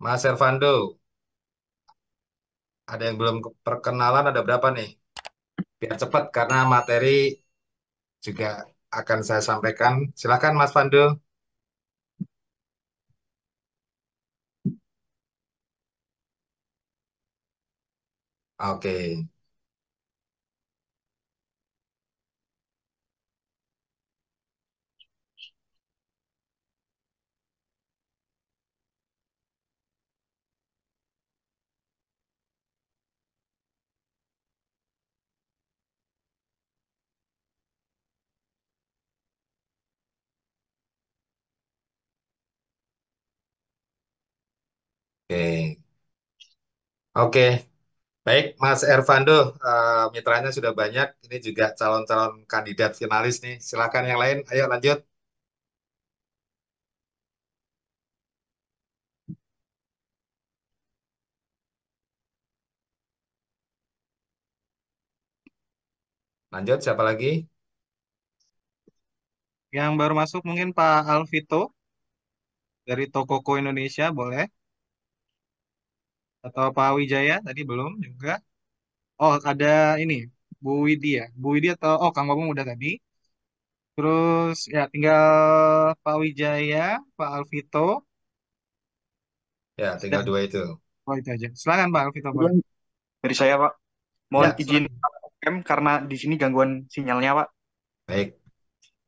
Mas Ervando, ada yang belum perkenalan, ada berapa nih? Biar cepat karena materi juga akan saya sampaikan. Silakan Mas Fando. Oke, oke, oke. Baik, Mas Ervando, mitranya sudah banyak. Ini juga calon-calon kandidat finalis nih. Silakan yang lain. Ayo lanjut, lanjut. Siapa lagi? Yang baru masuk mungkin Pak Alvito dari Tokoko Indonesia boleh, atau Pak Wijaya tadi belum juga. Oh, ada ini Bu Widi ya. Bu Widi atau Kang Gobang udah tadi. Terus ya tinggal Pak Wijaya, Pak Alvito Ya, tinggal dan dua itu. itu aja. Silakan Pak Alvito boleh. Kemudian dari saya, Pak, mohon Ya, izin silakan. karena di sini gangguan sinyalnya, Pak. Baik.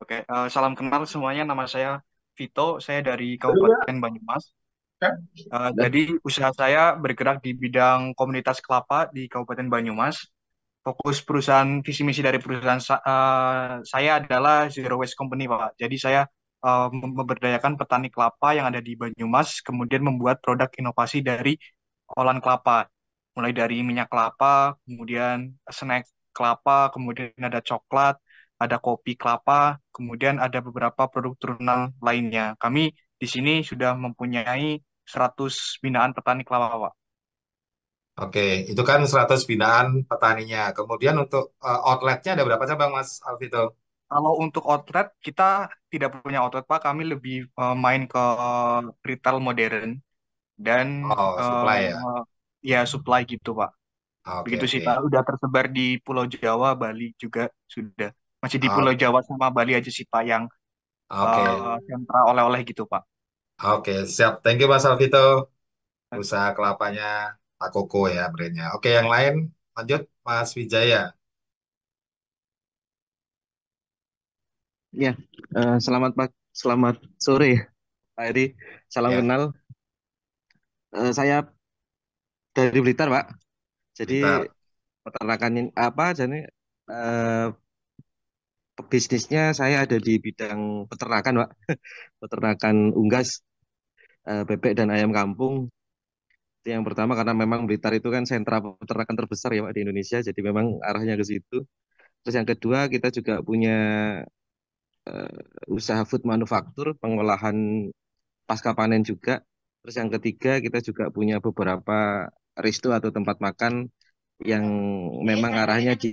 Oke, salam kenal semuanya. Nama saya Vito, saya dari Kabupaten Banyumas. Jadi usaha saya bergerak di bidang komunitas kelapa di Kabupaten Banyumas. Fokus perusahaan, visi misi dari perusahaan saya adalah Zero Waste Company, Pak. Jadi saya memberdayakan petani kelapa yang ada di Banyumas, kemudian membuat produk inovasi dari olahan kelapa. Mulai dari minyak kelapa, kemudian snack kelapa, kemudian ada coklat, ada kopi kelapa, kemudian ada beberapa produk turunan lainnya. Kami di sini sudah mempunyai 100 binaan petani kelapa, Pak. Oke, itu kan 100 binaan petaninya. Kemudian untuk outletnya ada berapa cabang, Mas Alvito? Kalau untuk outlet, kita tidak punya outlet, Pak. Kami lebih main ke retail modern dan Oh, supply ya. ya supply gitu, Pak. Oke, Begitu sih, oke. Pak. Udah tersebar di Pulau Jawa, Bali juga sudah. Masih di Pulau Oke, Jawa sama Bali aja sih, Pak, yang oke. sentra oleh-oleh gitu, Pak. Oke, siap. Thank you, Mas Alvito. Usaha kelapanya Pak Koko ya, brandnya. Oke, yang lain lanjut, Mas Wijaya. Ya, selamat sore Pak Eri. Salam Ya, kenal. Saya dari Blitar, Pak. Jadi Blitar. peternakan apa? Jadi eh, bisnisnya saya ada di bidang peternakan, Pak. Peternakan unggas, bebek dan ayam kampung. Itu yang pertama karena memang Blitar itu kan sentra peternakan terbesar ya, Pak, di Indonesia. Jadi memang arahnya ke situ. Terus yang kedua kita juga punya usaha food manufaktur, pengolahan pasca panen juga. Terus yang ketiga kita juga punya beberapa resto atau tempat makan yang memang arahnya di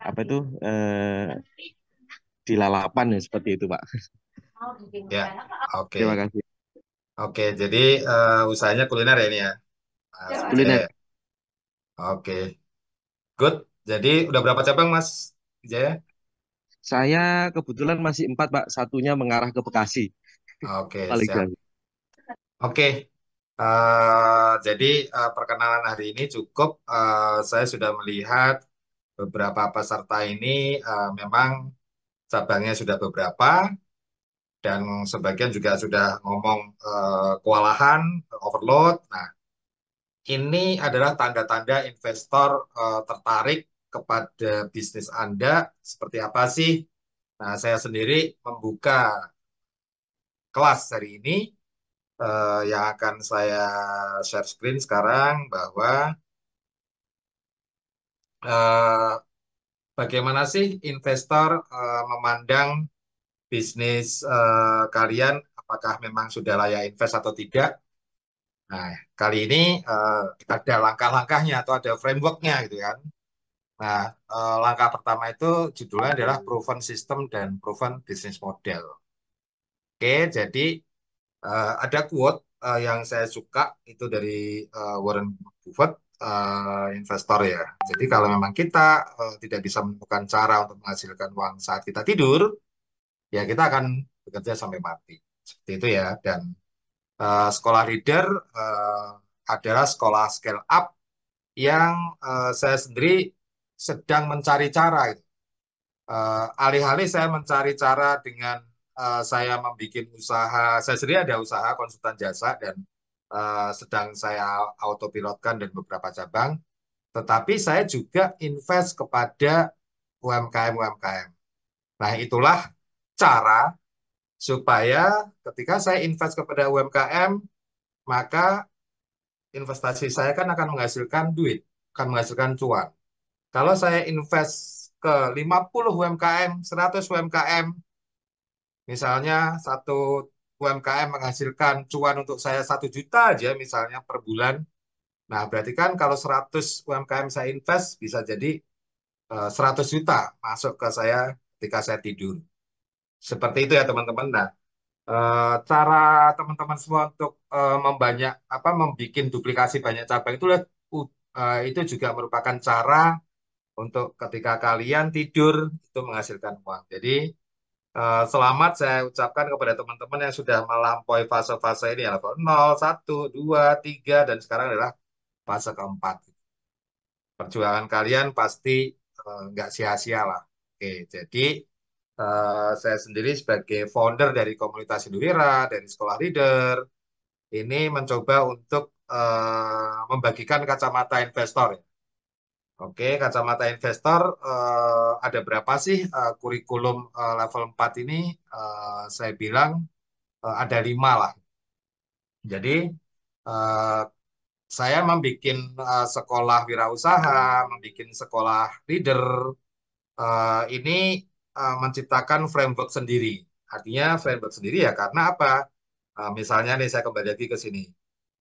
apa itu di lalapan ya seperti itu Pak. Ya, Terima oke. kasih. Oke, jadi usahanya kuliner ya ini ya, Mas Wijaya. Kuliner. Oke, good. Jadi udah berapa cabang, Mas Wijaya? Saya kebetulan masih empat Pak, satunya mengarah ke Bekasi Oke, paling siap. jauh. Oke, jadi perkenalan hari ini cukup. Saya sudah melihat beberapa peserta ini memang cabangnya sudah beberapa dan sebagian juga sudah ngomong kewalahan, overload. Nah, ini adalah tanda-tanda investor tertarik kepada bisnis Anda seperti apa sih? Nah, saya sendiri membuka kelas hari ini yang akan saya share screen sekarang bahwa eh, bagaimana sih investor memandang bisnis kalian, apakah memang sudah layak invest atau tidak? Nah, kali ini ada langkah-langkahnya atau ada frameworknya gitu kan. Nah, langkah pertama itu judulnya adalah proven system dan proven business model. Oke, jadi ada quote yang saya suka itu dari Warren Buffett, investor ya. Jadi kalau memang kita tidak bisa menemukan cara untuk menghasilkan uang saat kita tidur, ya kita akan bekerja sampai mati. Seperti itu ya. Dan sekolah leader adalah sekolah scale up yang saya sendiri sedang mencari cara gitu. Alih-alih saya mencari cara dengan saya membuat usaha, saya sendiri ada usaha konsultan jasa dan sedang saya autopilotkan dan beberapa cabang, tetapi saya juga invest kepada UMKM-UMKM. Nah, itulah cara supaya ketika saya invest kepada UMKM, maka investasi saya kan akan menghasilkan duit, akan menghasilkan cuan. Kalau saya invest ke 50 UMKM, 100 UMKM, misalnya satu UMKM menghasilkan cuan untuk saya 1 juta aja misalnya per bulan. Nah, berarti kan kalau 100 UMKM saya invest bisa jadi 100 juta masuk ke saya ketika saya tidur. Seperti itu ya teman-teman. Nah, cara teman-teman semua untuk membuat duplikasi banyak cabang itu juga merupakan cara untuk ketika kalian tidur itu menghasilkan uang. Jadi selamat saya ucapkan kepada teman-teman yang sudah melampaui fase-fase ini ya, level 0, 1, 2, 3, dan sekarang adalah fase keempat. Perjuangan kalian pasti nggak sia-sia lah. Oke, jadi saya sendiri sebagai founder dari komunitas Induwira, dari Sekolah Leader, ini mencoba untuk membagikan kacamata investor. Oke, kacamata investor ada berapa sih kurikulum level 4 ini? Saya bilang ada 5 lah. Jadi eh, saya membuat sekolah wirausaha, membuat sekolah leader, ini menciptakan framework sendiri. Artinya framework sendiri ya karena apa? Misalnya nih saya kembali lagi ke sini.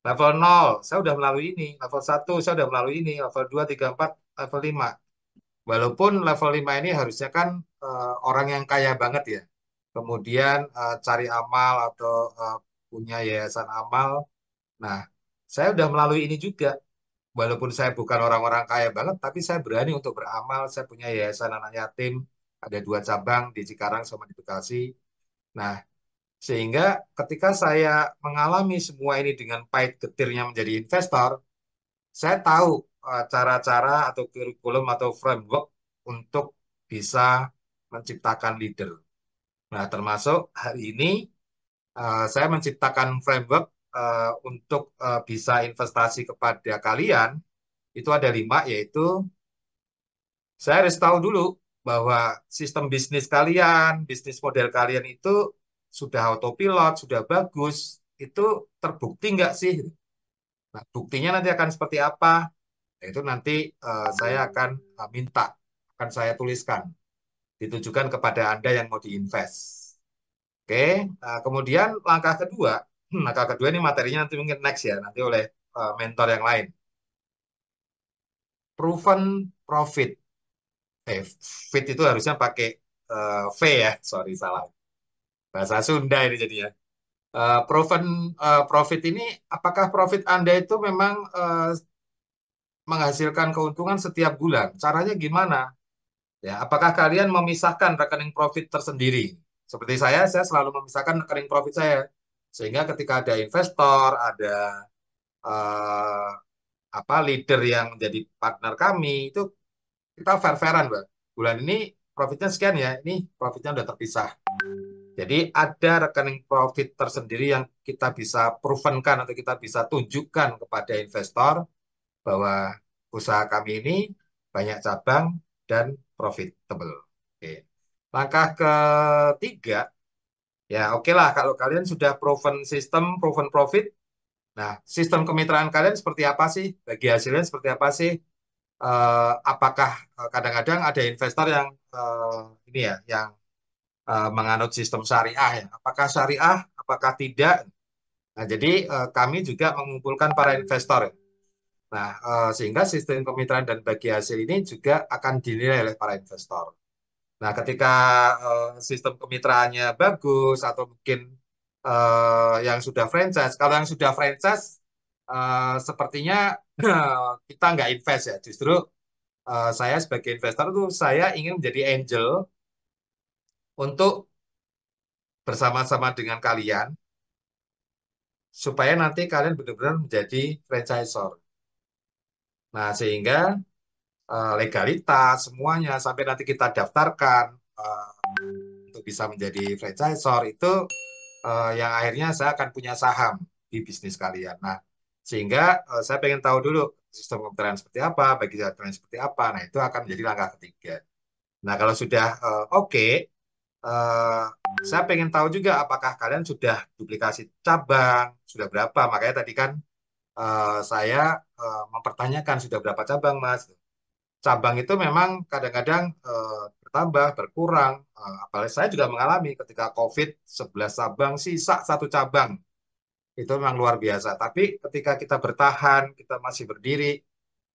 Level 0, saya udah melalui ini. Level 1, saya udah melalui ini. Level 2, 3, 4, level 5. Walaupun level 5 ini harusnya kan orang yang kaya banget ya. Kemudian cari amal atau punya yayasan amal. Nah, saya udah melalui ini juga. Walaupun saya bukan orang-orang kaya banget, tapi saya berani untuk beramal. Saya punya yayasan anak yatim, ada 2 cabang di Cikarang sama di Bekasi. Nah, sehingga ketika saya mengalami semua ini dengan pahit getirnya menjadi investor, saya tahu cara-cara atau kurikulum atau framework untuk bisa menciptakan leader. Nah, termasuk hari ini saya menciptakan framework untuk bisa investasi kepada kalian. Itu ada 5, yaitu saya harus tahu dulu bahwa sistem bisnis kalian, bisnis model kalian itu sudah autopilot, sudah bagus, itu terbukti nggak sih? Nah, buktinya nanti akan seperti apa? Nah, itu nanti saya akan minta, akan saya tuliskan, ditujukan kepada Anda yang mau diinvest. Oke, kemudian langkah kedua ini materinya nanti mungkin next ya, nanti oleh mentor yang lain. Proven profit. Fit itu harusnya pakai V ya, sorry salah. Bahasa Sunda ini jadinya. Proven profit ini, apakah profit Anda itu memang menghasilkan keuntungan setiap bulan? Caranya gimana? Ya, apakah kalian memisahkan rekening profit tersendiri? Seperti saya selalu memisahkan rekening profit saya. Sehingga ketika ada investor, ada eh, leader yang menjadi partner kami, itu kita fair-fairan, Mbak. Bulan ini profitnya sekian ya, ini profitnya udah terpisah. Jadi ada rekening profit tersendiri yang kita bisa provenkan atau kita bisa tunjukkan kepada investor bahwa usaha kami ini banyak cabang dan profitable. Oke. Langkah ketiga, ya oke lah kalau kalian sudah proven sistem, proven profit, nah sistem kemitraan kalian seperti apa sih? Bagi hasilnya seperti apa sih? Apakah kadang-kadang ada investor yang ini ya, yang menganut sistem syariah ya? Apakah syariah? Apakah tidak? Nah, jadi kami juga mengumpulkan para investor ya. Nah, sehingga sistem kemitraan dan bagi hasil ini juga akan dinilai oleh para investor. Nah, ketika sistem kemitraannya bagus atau mungkin yang sudah franchise. Kalau yang sudah franchise, sepertinya kita nggak invest ya. Justru saya sebagai investor tuh saya ingin menjadi angel untuk bersama-sama dengan kalian supaya nanti kalian benar-benar menjadi franchisor. Nah, sehingga legalitas semuanya sampai nanti kita daftarkan untuk bisa menjadi franchisor itu yang akhirnya saya akan punya saham di bisnis kalian. Nah, sehingga saya pengen tahu dulu sistem pembayaran seperti apa, bagi jalan seperti apa. Nah, itu akan menjadi langkah ketiga. Nah, kalau sudah oke, eh, saya pengen tahu juga apakah kalian sudah duplikasi cabang, sudah berapa. Makanya tadi kan saya mempertanyakan sudah berapa cabang, Mas. Cabang itu memang kadang-kadang bertambah, berkurang. Apalagi saya juga mengalami ketika COVID 11 cabang, sisa satu cabang. Itu memang luar biasa. Tapi ketika kita bertahan, kita masih berdiri,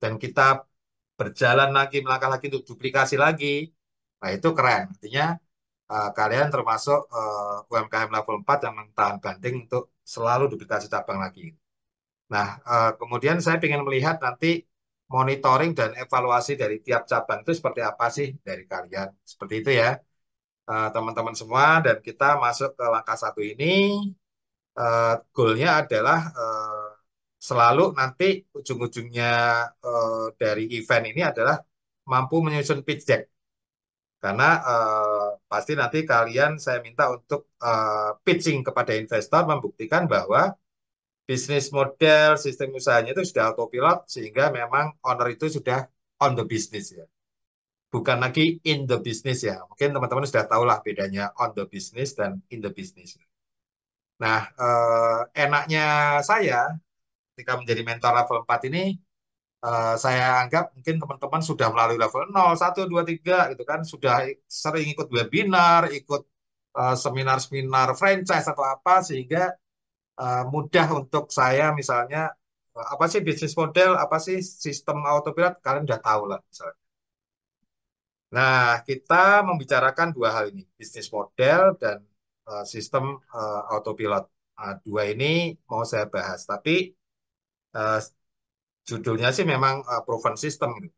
dan kita berjalan lagi, melangkah lagi untuk duplikasi lagi, nah itu keren. Artinya kalian termasuk UMKM level 4 yang tahan banting untuk selalu duplikasi cabang lagi. Nah, kemudian saya ingin melihat nanti monitoring dan evaluasi dari tiap cabang itu seperti apa sih dari kalian. Seperti itu ya, teman-teman semua. Dan kita masuk ke langkah satu ini, goalnya adalah selalu nanti ujung-ujungnya dari event ini adalah mampu menyusun pitch deck. Karena pasti nanti kalian saya minta untuk pitching kepada investor membuktikan bahwa bisnis model sistem usahanya itu sudah autopilot sehingga memang owner itu sudah on the business ya. Bukan lagi in the business ya. Mungkin teman-teman sudah tahu lah bedanya on the business dan in the business. Nah, enaknya saya ketika menjadi mentor level 4 ini, saya anggap mungkin teman-teman sudah melalui level 0, 1, 2, 3 gitu kan. Sudah sering ikut webinar, ikut seminar-seminar franchise atau apa, sehingga mudah untuk saya misalnya apa sih bisnis model, apa sih sistem autopilot, kalian udah tahu lah misalnya. Nah, kita membicarakan dua hal ini, bisnis model dan sistem autopilot. Nah, dua ini mau saya bahas, tapi eh, judulnya sih memang proven system gitu.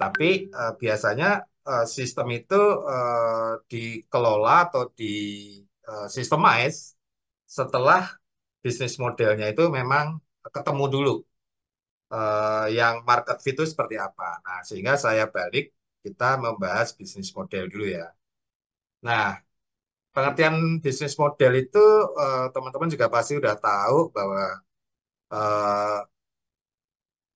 Tapi biasanya sistem itu dikelola atau di systemize setelah bisnis modelnya itu memang ketemu dulu yang market fit itu seperti apa. Nah, sehingga saya balik kita membahas bisnis model dulu ya. Nah, pengertian bisnis model itu teman-teman juga pasti udah tahu bahwa eh,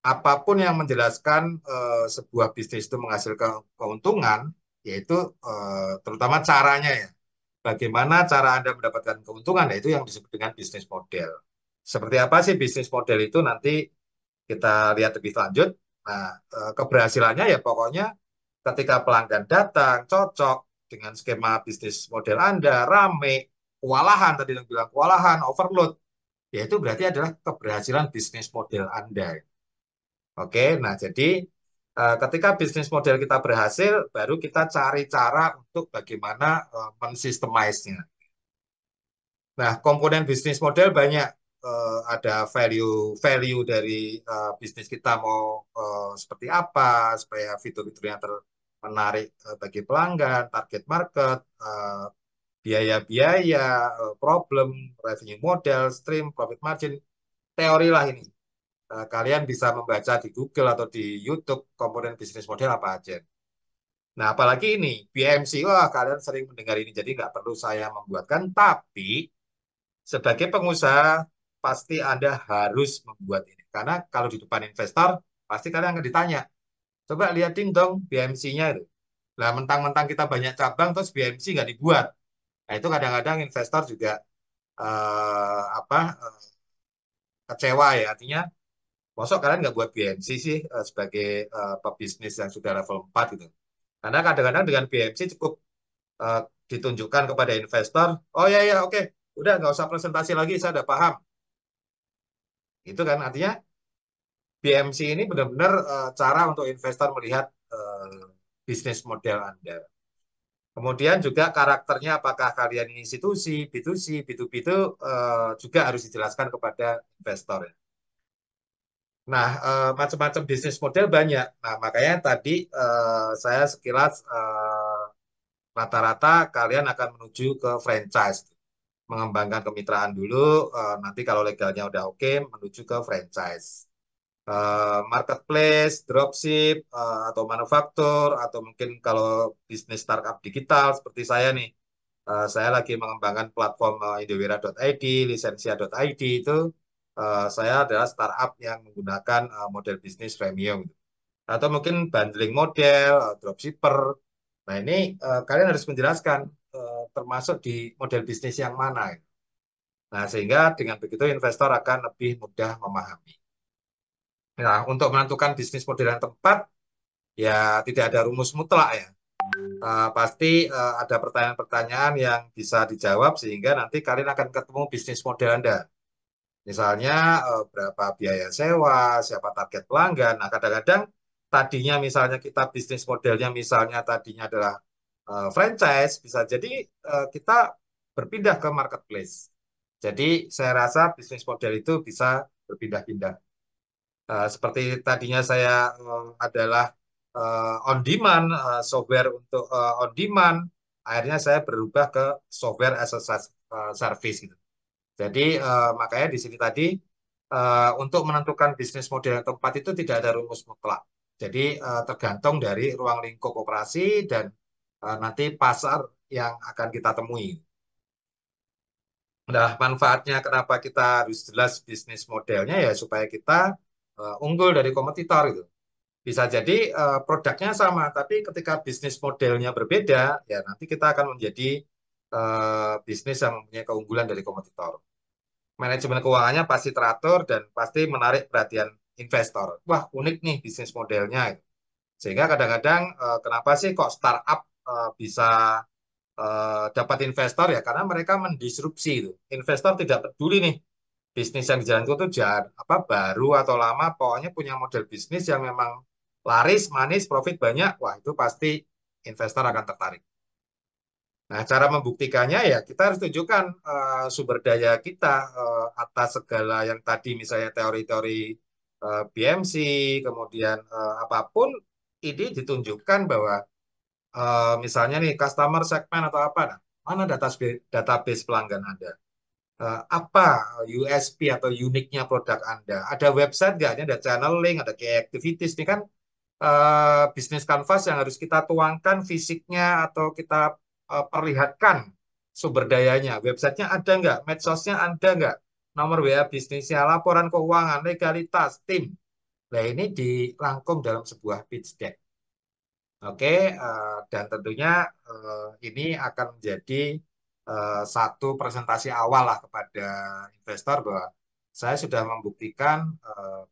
apapun yang menjelaskan sebuah bisnis itu menghasilkan keuntungan, yaitu terutama caranya ya. Bagaimana cara Anda mendapatkan keuntungan, nah itu yang disebut dengan bisnis model. Seperti apa sih bisnis model itu nanti kita lihat lebih lanjut. Nah, keberhasilannya ya pokoknya ketika pelanggan datang, cocok dengan skema bisnis model Anda, rame, kewalahan, tadi yang bilang kewalahan, overload, ya itu berarti adalah keberhasilan bisnis model Anda. Oke, nah jadi ketika bisnis model kita berhasil, baru kita cari cara untuk bagaimana mensistemize-nya. Nah, komponen bisnis model banyak. Ada value dari bisnis kita mau seperti apa supaya fitur-fitur yang menarik bagi pelanggan, target market, biaya-biaya, problem, revenue model, stream, profit margin, teori lah ini. Kalian bisa membaca di Google atau di YouTube komponen bisnis model apa aja. Nah, apalagi ini BMC, wah kalian sering mendengar ini, jadi nggak perlu saya membuatkan, tapi sebagai pengusaha, pasti Anda harus membuat ini. Karena kalau di depan investor, pasti kalian akan ditanya, coba liatin dong BMC-nya itu. Nah, mentang-mentang kita banyak cabang, terus BMC nggak dibuat. Nah, itu kadang-kadang investor juga apa kecewa ya. Artinya, masuk kalian nggak buat BMC sih sebagai pebisnis yang sudah level 4 gitu. Karena kadang-kadang dengan BMC cukup eh, ditunjukkan kepada investor, oh ya ya oke, udah nggak usah presentasi lagi, saya udah paham. Itu kan artinya BMC ini benar-benar cara untuk investor melihat bisnis model Anda. Kemudian juga karakternya apakah kalian institusi, B2C, B2B itu juga harus dijelaskan kepada investor. Ya. Nah, macam-macam bisnis model banyak. Nah, makanya tadi saya sekilas rata-rata kalian akan menuju ke franchise. Mengembangkan kemitraan dulu, nanti kalau legalnya udah oke, menuju ke franchise. Marketplace, dropship, atau manufaktur, atau mungkin kalau bisnis startup digital seperti saya nih, saya lagi mengembangkan platform indowira.id, lisensia.id itu saya adalah startup yang menggunakan model bisnis premium. Atau mungkin bundling model, dropshipper. Nah ini kalian harus menjelaskan termasuk di model bisnis yang mana. Nah sehingga dengan begitu investor akan lebih mudah memahami. Nah untuk menentukan bisnis model yang tepat, ya tidak ada rumus mutlak ya. Pasti ada pertanyaan-pertanyaan yang bisa dijawab sehingga nanti kalian akan ketemu bisnis model Anda. Misalnya berapa biaya sewa, siapa target pelanggan. Nah kadang-kadang tadinya misalnya kita bisnis modelnya misalnya tadinya adalah franchise, bisa jadi kita berpindah ke marketplace. Jadi saya rasa bisnis model itu bisa berpindah-pindah. Seperti tadinya saya adalah on demand, software untuk on demand, akhirnya saya berubah ke software as a service gitu. Jadi makanya di sini tadi untuk menentukan bisnis model yang tepat itu tidak ada rumus mutlak. Jadi tergantung dari ruang lingkup operasi dan nanti pasar yang akan kita temui. Nah, manfaatnya kenapa kita harus jelas bisnis modelnya ya supaya kita unggul dari kompetitor gitu. Bisa jadi produknya sama, tapi ketika bisnis modelnya berbeda, ya nanti kita akan menjadi bisnis yang mempunyai keunggulan dari kompetitor. Manajemen keuangannya pasti teratur dan pasti menarik perhatian investor. Wah, unik nih bisnis modelnya. Sehingga kadang-kadang kenapa sih kok startup bisa dapat investor ya karena mereka mendisrupsi itu. Investor tidak peduli nih bisnis yang dijalankan itu jalan apa baru atau lama, pokoknya punya model bisnis yang memang laris, manis, profit banyak, wah itu pasti investor akan tertarik. Nah, cara membuktikannya ya kita harus tunjukkan sumber daya kita atas segala yang tadi misalnya teori-teori BMC, kemudian apapun ini ditunjukkan bahwa misalnya nih customer segment atau apa, nah, mana database pelanggan Anda? Apa USP atau uniknya produk Anda? Ada website nggak? Ini ada channel link, ada key activities. Ini kan bisnis canvas yang harus kita tuangkan fisiknya atau kita perlihatkan sumber dayanya. Websitenya ada nggak? Medsosnya ada nggak? Nomor WA bisnisnya, laporan keuangan, legalitas, tim. Nah ini dirangkum dalam sebuah pitch deck. Oke, dan tentunya ini akan menjadi satu presentasi awal lah kepada investor bahwa saya sudah membuktikan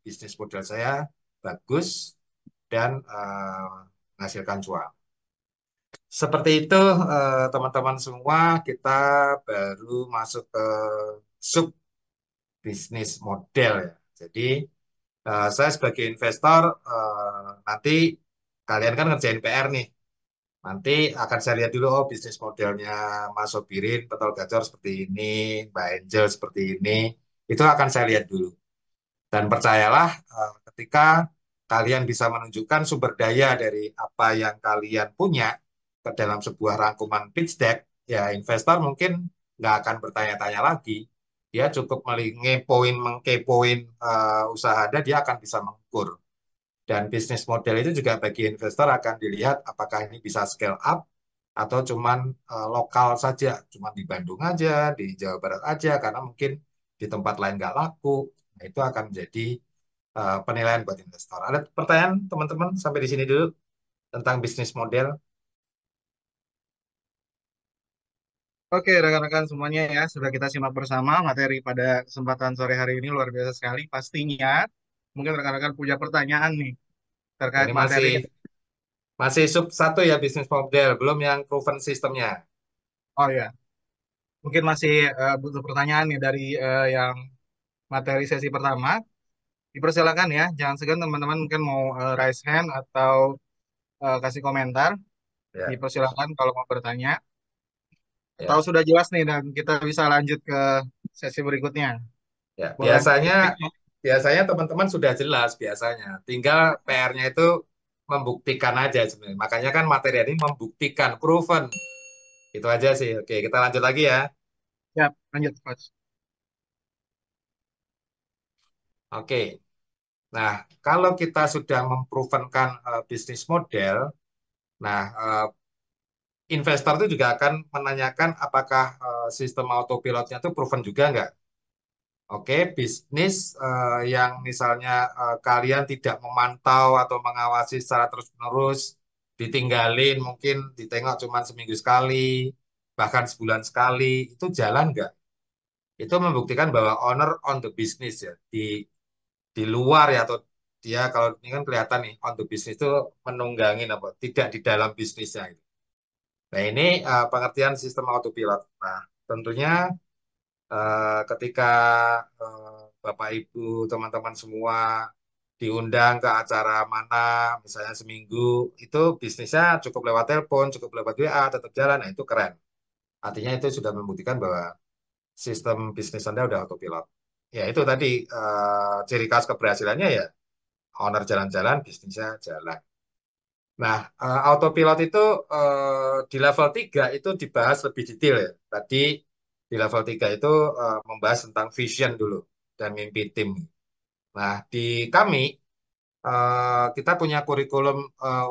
bisnis model saya bagus dan menghasilkan cuan. Seperti itu, teman-teman semua, kita baru masuk ke sub bisnis model ya. Jadi, saya sebagai investor nanti kalian kan ngerjain PR nih. Nanti akan saya lihat dulu, oh bisnis modelnya Mas Sobirin, Betul Gacor seperti ini, Mbak Angel seperti ini. Itu akan saya lihat dulu. Dan percayalah, ketika kalian bisa menunjukkan sumber daya dari apa yang kalian punya ke dalam sebuah rangkuman pitch deck, ya investor mungkin nggak akan bertanya-tanya lagi. Dia cukup mengkepoin usaha Anda, dia akan bisa mengukur. Dan bisnis model itu juga bagi investor akan dilihat apakah ini bisa scale up atau cuman lokal saja, cuman di Bandung aja, di Jawa Barat aja, karena mungkin di tempat lain nggak laku. Nah, itu akan menjadi penilaian buat investor. Ada pertanyaan teman-teman sampai di sini dulu tentang bisnis model? Oke, rekan-rekan semuanya ya, sudah kita simak bersama materi pada kesempatan sore hari ini luar biasa sekali. Pastinya mungkin rekan-rekan punya pertanyaan nih terkait Ini materi. masih sub satu ya bisnis model, belum yang proven sistemnya. Oh ya, mungkin masih butuh pertanyaan nih dari yang materi sesi pertama. Dipersilakan ya, jangan segan teman-teman mungkin mau raise hand atau kasih komentar. Ya, Dipersilakan kalau mau bertanya. Atau ya, sudah jelas nih dan kita bisa lanjut ke sesi berikutnya. ya. Boleh Biasanya, mengkritik ya. biasanya teman-teman sudah jelas biasanya. Tinggal PR-nya itu membuktikan aja sebenarnya. Makanya kan materi ini membuktikan, proven. Itu aja sih. Oke, kita lanjut lagi ya. Siap, lanjut, Coach. Oke. Nah, kalau kita sudah memprovenkan bisnis model, nah investor itu juga akan menanyakan apakah sistem autopilotnya itu proven juga nggak? Oke, bisnis yang misalnya kalian tidak memantau atau mengawasi secara terus-menerus, ditinggalin, mungkin ditengok cuma seminggu sekali, bahkan sebulan sekali, itu jalan nggak? Itu membuktikan bahwa owner on the business ya, di luar ya, atau dia kalau ini kan kelihatan nih, on the business itu menunggangin apa, tidak di dalam bisnisnya. Gitu. Nah ini pengertian sistem autopilot. Nah tentunya ketika Bapak Ibu teman-teman semua diundang ke acara mana, misalnya seminggu, itu bisnisnya cukup lewat telepon, cukup lewat WA, tetap jalan, nah itu keren. Artinya itu sudah membuktikan bahwa sistem bisnis Anda udah autopilot. Ya itu tadi ciri khas keberhasilannya ya, owner jalan-jalan, bisnisnya jalan. Nah, autopilot itu di level 3 itu dibahas lebih detail ya. Tadi di level 3 itu membahas tentang vision dulu dan mimpi tim. Nah, di kami kita punya kurikulum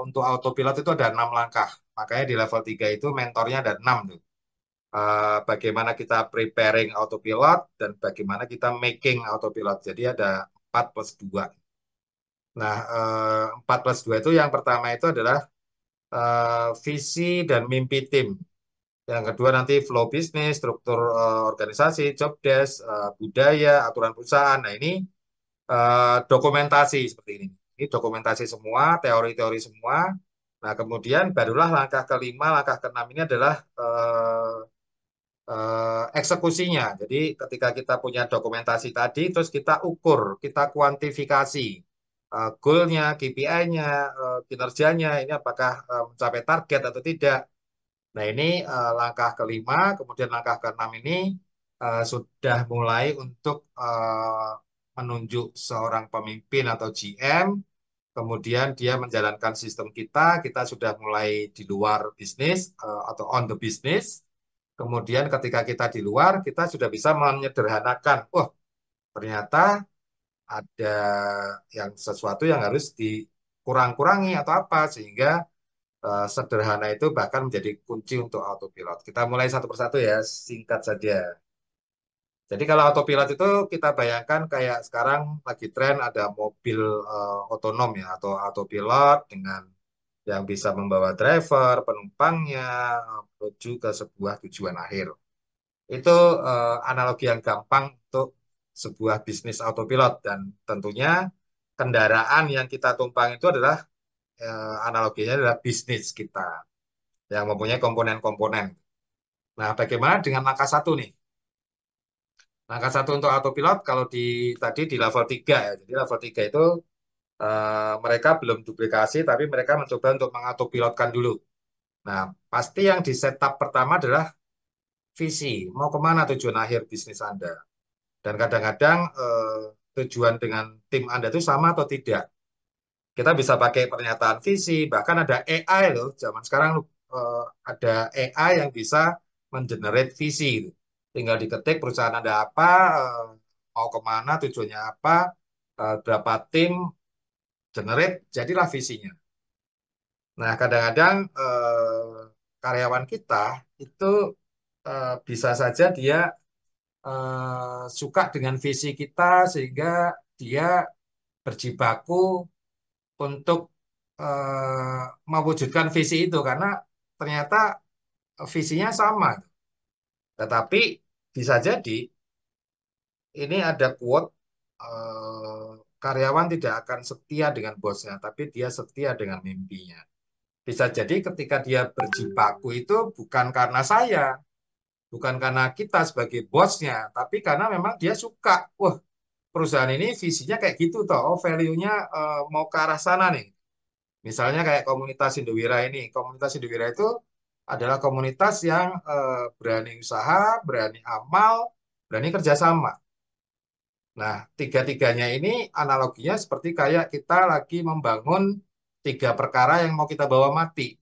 untuk autopilot itu ada 6 langkah. Makanya di level 3 itu mentornya ada 6 tuh. Bagaimana kita preparing autopilot dan bagaimana kita making autopilot. Jadi ada 4 plus 2. Nah, 4 plus 2 itu yang pertama itu adalah visi dan mimpi tim. Yang kedua nanti flow bisnis, struktur organisasi, job desk, budaya, aturan perusahaan. Nah ini dokumentasi seperti ini. Ini dokumentasi semua, teori-teori semua. Nah kemudian barulah langkah kelima, langkah keenam ini adalah eksekusinya. Jadi ketika kita punya dokumentasi tadi, terus kita ukur, kita kuantifikasi goalnya, KPI-nya, kinerjanya, ini apakah mencapai target atau tidak. Nah, ini langkah kelima, kemudian langkah keenam ini sudah mulai untuk menunjuk seorang pemimpin atau GM, kemudian dia menjalankan sistem kita sudah mulai di luar bisnis atau on the business. Kemudian ketika kita di luar, kita sudah bisa menyederhanakan, oh ternyata ada yang sesuatu yang harus dikurang-kurangi atau apa, sehingga sederhana itu bahkan menjadi kunci untuk autopilot. Kita mulai satu persatu ya, singkat saja. Jadi kalau autopilot itu kita bayangkan kayak sekarang lagi tren ada mobil otonom ya, atau autopilot dengan yang bisa membawa driver, penumpangnya menuju ke sebuah tujuan akhir. Itu analogi yang gampang untuk sebuah bisnis autopilot dan tentunya kendaraan yang kita tumpang itu adalah analoginya adalah bisnis kita yang mempunyai komponen-komponen. Nah, bagaimana dengan langkah satu nih? Langkah satu untuk autopilot kalau tadi di level 3 ya. Jadi level 3 itu mereka belum duplikasi tapi mereka mencoba untuk mengautopilotkan dulu. Nah, pasti yang di setup pertama adalah visi, mau kemana tujuan akhir bisnis Anda. Dan kadang-kadang tujuan dengan tim Anda itu sama atau tidak. Kita bisa pakai pernyataan visi, bahkan ada AI loh, zaman sekarang ada AI yang bisa mengenerate visi. Gitu. Tinggal diketik perusahaan ada apa, mau kemana, tujuannya apa, berapa tim, generate, jadilah visinya. Nah, kadang-kadang karyawan kita itu bisa saja dia suka dengan visi kita sehingga dia berjibaku untuk mewujudkan visi itu karena ternyata visinya sama. Tetapi bisa jadi ini ada quote karyawan tidak akan setia dengan bosnya, tapi dia setia dengan mimpinya. Bisa jadi ketika dia berjibaku itu bukan karena saya, bukan karena kita sebagai bosnya, tapi karena memang dia suka. Wah, perusahaan ini visinya kayak gitu toh, oh value-nya mau ke arah sana nih. Misalnya kayak komunitas Indowira ini. Komunitas Indowira itu adalah komunitas yang berani usaha, berani amal, berani kerjasama. Nah, tiga-tiganya ini analoginya seperti kayak kita lagi membangun tiga perkara yang mau kita bawa mati.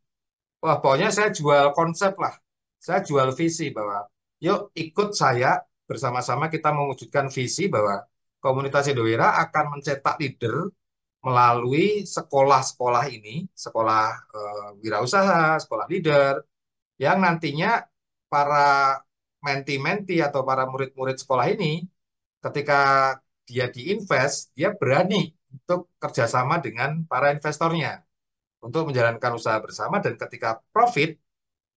Wah, pokoknya saya jual konsep lah. Saya jual visi bahwa, yuk ikut saya bersama-sama kita mewujudkan visi bahwa komunitas Indowira akan mencetak leader melalui sekolah-sekolah ini, sekolah wirausaha, sekolah leader, yang nantinya para menti-menti atau para murid-murid sekolah ini, ketika dia diinvest, dia berani untuk kerjasama dengan para investornya untuk menjalankan usaha bersama, dan ketika profit,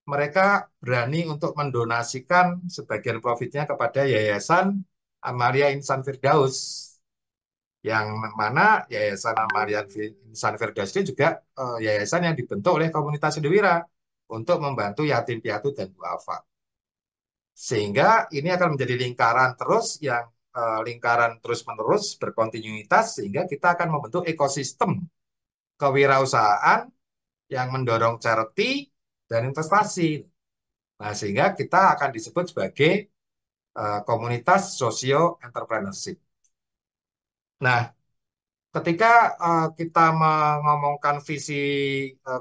mereka berani untuk mendonasikan sebagian profitnya kepada Yayasan Amalia Insan Firdaus, yang mana Yayasan Amalia Insan Firdaus ini juga yayasan yang dibentuk oleh komunitas Indowira untuk membantu yatim piatu dan duafa. Sehingga ini akan menjadi lingkaran terus yang lingkaran terus-menerus berkontinuitas, sehingga kita akan membentuk ekosistem kewirausahaan yang mendorong charity dan investasi. Nah, sehingga kita akan disebut sebagai komunitas socio entrepreneurship. Nah, ketika kita mengomongkan visi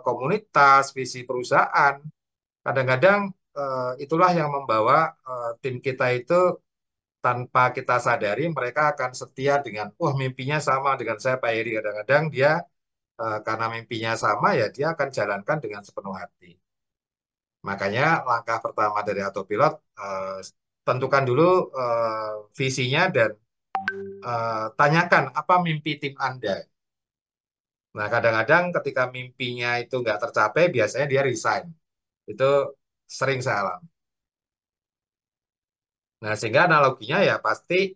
komunitas, visi perusahaan, kadang-kadang itulah yang membawa tim kita itu tanpa kita sadari mereka akan setia dengan, wah mimpinya sama dengan saya Pak Heri. Kadang-kadang dia karena mimpinya sama ya dia akan jalankan dengan sepenuh hati. Makanya langkah pertama dari Autopilot, tentukan dulu visinya dan tanyakan apa mimpi tim Anda. Nah, kadang-kadang ketika mimpinya itu nggak tercapai, biasanya dia resign. Itu sering saya alami. Nah, sehingga analoginya ya pasti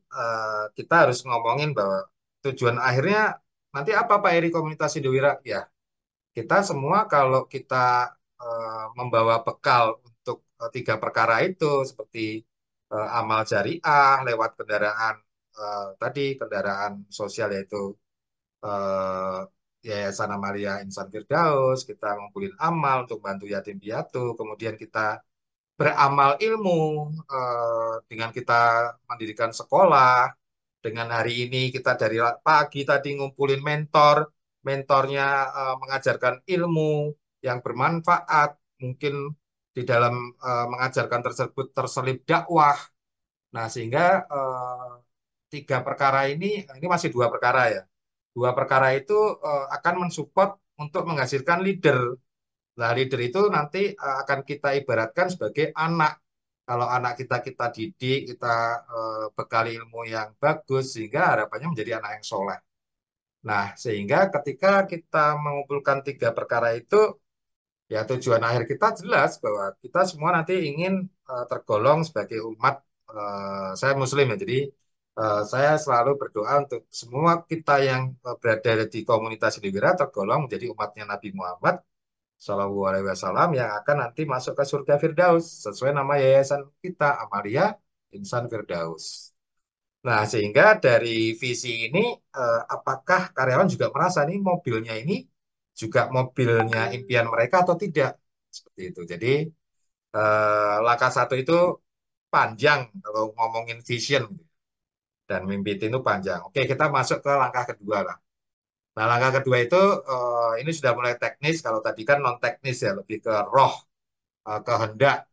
kita harus ngomongin bahwa tujuan akhirnya nanti apa Pak Eri komunitas Indowira? Ya, kita semua kalau kita membawa bekal untuk tiga perkara itu, seperti amal jariah lewat kendaraan tadi, kendaraan sosial yaitu eh, Yayasan Amalia Insan Firdaus, kita ngumpulin amal untuk bantu yatim piatu, kemudian kita beramal ilmu dengan kita mendirikan sekolah, dengan hari ini kita dari pagi tadi ngumpulin mentor, mentornya mengajarkan ilmu yang bermanfaat, mungkin di dalam mengajarkan tersebut terselip dakwah. Nah, sehingga tiga perkara ini masih dua perkara ya. Dua perkara itu akan mensupport untuk menghasilkan leader. Nah, leader itu nanti akan kita ibaratkan sebagai anak. Kalau anak kita didik, kita bekali ilmu yang bagus, sehingga harapannya menjadi anak yang soleh. Nah, sehingga ketika kita mengumpulkan tiga perkara itu, ya tujuan akhir kita jelas bahwa kita semua nanti ingin tergolong sebagai umat. Saya Muslim ya, jadi saya selalu berdoa untuk semua kita yang berada di komunitas Indowira tergolong menjadi umatnya Nabi Muhammad Shallallahu Alaihi Wasallam yang akan nanti masuk ke surga Firdaus sesuai nama yayasan kita Amalia Insan Firdaus. Nah, sehingga dari visi ini, apakah karyawan juga merasa nih mobilnya ini juga mobilnya impian mereka atau tidak? Seperti itu. Jadi, langkah satu itu panjang kalau ngomongin vision dan mimpi itu panjang. Oke, kita masuk ke langkah kedua lah. Nah, langkah kedua itu ini sudah mulai teknis. Kalau tadi kan non teknis ya, lebih ke roh, kehendak.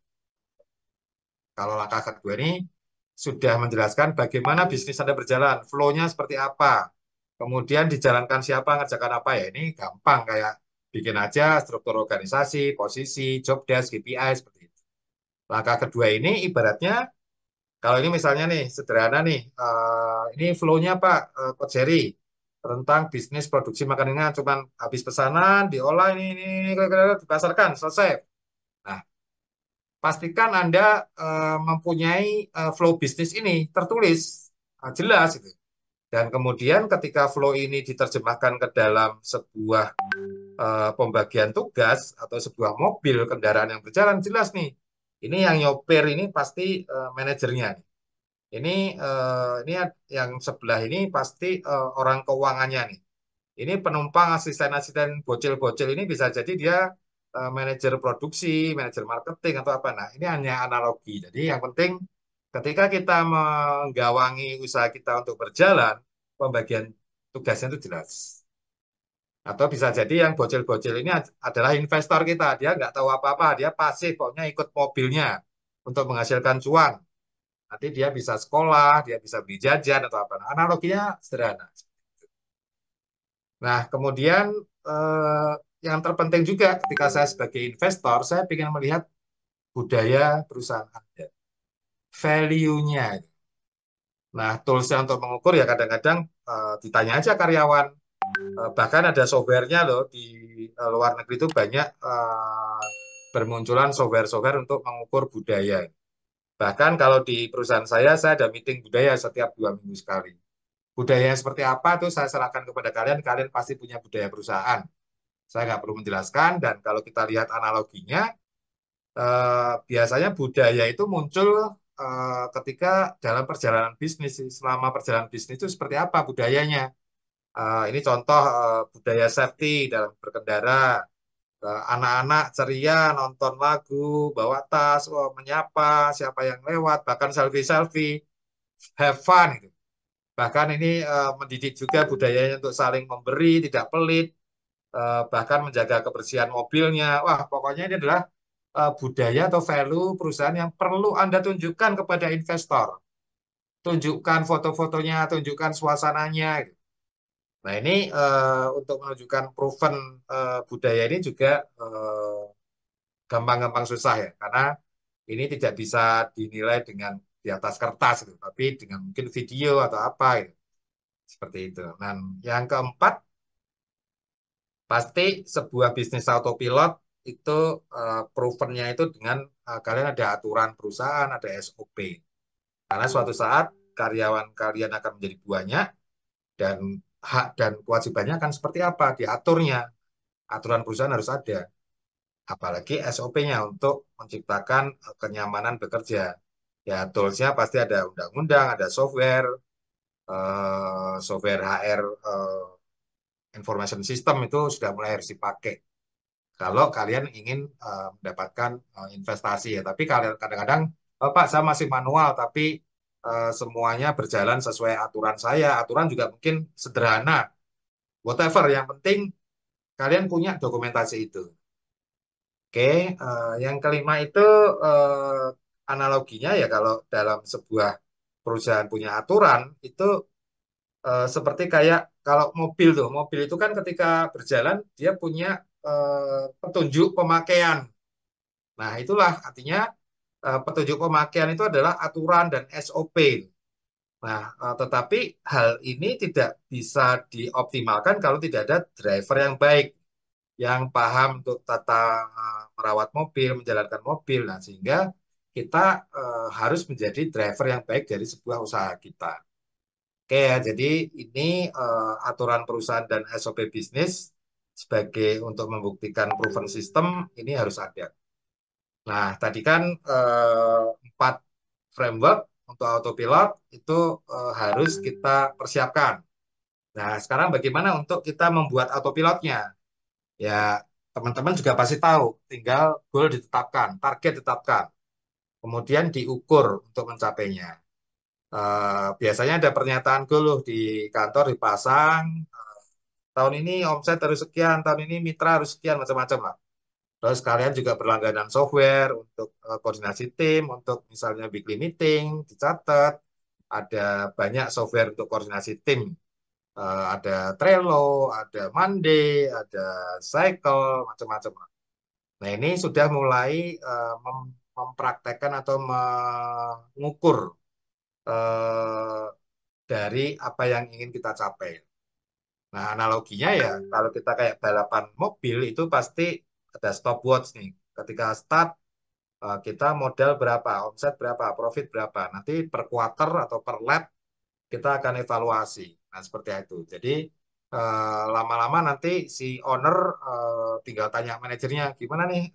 Kalau langkah kedua ini sudah menjelaskan bagaimana bisnis Anda berjalan, flow-nya seperti apa, kemudian dijalankan siapa, ngerjakan apa ya. Ini gampang kayak bikin aja struktur organisasi, posisi, job desk, KPI seperti itu. Langkah kedua ini ibaratnya kalau ini misalnya nih sederhana nih, ini flow-nya Pak Coach Jerry tentang bisnis produksi makanan cuman habis pesanan diolah ini dipasarkan selesai. Nah, pastikan Anda mempunyai flow bisnis ini tertulis jelas gitu. Dan kemudian ketika flow ini diterjemahkan ke dalam sebuah pembagian tugas atau sebuah mobil kendaraan yang berjalan jelas nih. Ini yang nyopir ini pasti manajernya nih. Ini yang sebelah ini pasti orang keuangannya nih. Ini penumpang asisten-asisten bocil-bocil ini bisa jadi dia manajer produksi, manajer marketing atau apa. Nah, ini hanya analogi. Jadi yang penting ketika kita menggawangi usaha kita untuk berjalan, pembagian tugasnya itu jelas. Atau bisa jadi yang bocil-bocil ini adalah investor kita. Dia nggak tahu apa-apa, dia pasif, pokoknya ikut mobilnya untuk menghasilkan cuan. Nanti dia bisa sekolah, dia bisa beli jajan atau apa. Nah, analoginya sederhana. Nah, kemudian eh, yang terpenting juga ketika saya sebagai investor, saya ingin melihat budaya perusahaan Anda, value-nya. Nah, tools-nya untuk mengukur ya kadang-kadang ditanya aja karyawan. Bahkan ada software-nya loh di luar negeri itu banyak bermunculan software-software untuk mengukur budaya. Bahkan kalau di perusahaan saya ada meeting budaya setiap 2 minggu sekali. Budaya seperti apa tuh saya serahkan kepada kalian, kalian pasti punya budaya perusahaan. Saya nggak perlu menjelaskan, dan kalau kita lihat analoginya, biasanya budaya itu muncul ketika dalam perjalanan bisnis. Selama perjalanan bisnis itu seperti apa budayanya? Ini contoh budaya safety dalam berkendara. Anak-anak ceria, nonton lagu, bawa tas, menyapa siapa yang lewat, bahkan selfie-selfie, have fun. Gitu. Bahkan ini mendidik juga budayanya untuk saling memberi, tidak pelit, bahkan menjaga kebersihan mobilnya. Wah, pokoknya ini adalah budaya atau value perusahaan yang perlu Anda tunjukkan kepada investor. Tunjukkan foto-fotonya, tunjukkan suasananya. Gitu. Nah, ini untuk menunjukkan proven budaya ini juga gampang-gampang susah ya, karena ini tidak bisa dinilai dengan di atas kertas gitu, tapi dengan mungkin video atau apa gitu. Seperti itu. Nah, yang keempat, pasti sebuah bisnis autopilot itu provennya itu dengan kalian ada aturan perusahaan, ada SOP. Karena suatu saat karyawan kalian akan menjadi banyak dan hak dan kewajibannya akan seperti apa diaturnya. Aturan perusahaan harus ada. Apalagi SOP-nya untuk menciptakan kenyamanan bekerja. Ya, tools-nya pasti ada undang-undang, ada software, software HR, information system itu sudah mulai harus dipakai. Kalau kalian ingin mendapatkan investasi ya, tapi kalian kadang-kadang, Pak saya masih manual, tapi semuanya berjalan sesuai aturan saya. Aturan juga mungkin sederhana, whatever. Yang penting kalian punya dokumentasi itu. Oke, yang kelima itu analoginya ya kalau dalam sebuah perusahaan punya aturan itu seperti kayak kalau mobil tuh, mobil itu kan ketika berjalan dia punya petunjuk pemakaian. Nah, itulah artinya petunjuk pemakaian itu adalah aturan dan SOP. Nah, tetapi hal ini tidak bisa dioptimalkan kalau tidak ada driver yang baik, yang paham untuk tata merawat mobil, menjalankan mobil. Nah, sehingga kita harus menjadi driver yang baik dari sebuah usaha kita. Oke ya, jadi ini aturan perusahaan dan SOP bisnis sebagai untuk membuktikan proven system ini harus ada. Nah, tadi kan 4 framework untuk autopilot itu harus kita persiapkan. Nah, sekarang bagaimana untuk kita membuat autopilotnya? Ya, teman-teman juga pasti tahu, tinggal goal ditetapkan, target ditetapkan, kemudian diukur untuk mencapainya. Biasanya ada pernyataan goal loh di kantor dipasang, tahun ini omset harus sekian, tahun ini mitra harus sekian, macam-macam lah. Terus kalian juga berlangganan software untuk koordinasi tim, untuk misalnya weekly meeting, dicatat. Ada banyak software untuk koordinasi tim. Ada Trello, ada Monday, ada Cycle, macam-macam. Nah, ini sudah mulai mempraktekkan atau mengukur eh, dari apa yang ingin kita capai. Nah, analoginya ya, kalau kita kayak balapan mobil itu pasti ada stopwatch nih. Ketika start, kita modal berapa, omset berapa, profit berapa. Nanti per quarter atau per lap kita akan evaluasi. Nah, seperti itu. Jadi, lama-lama nanti si owner tinggal tanya manajernya, gimana nih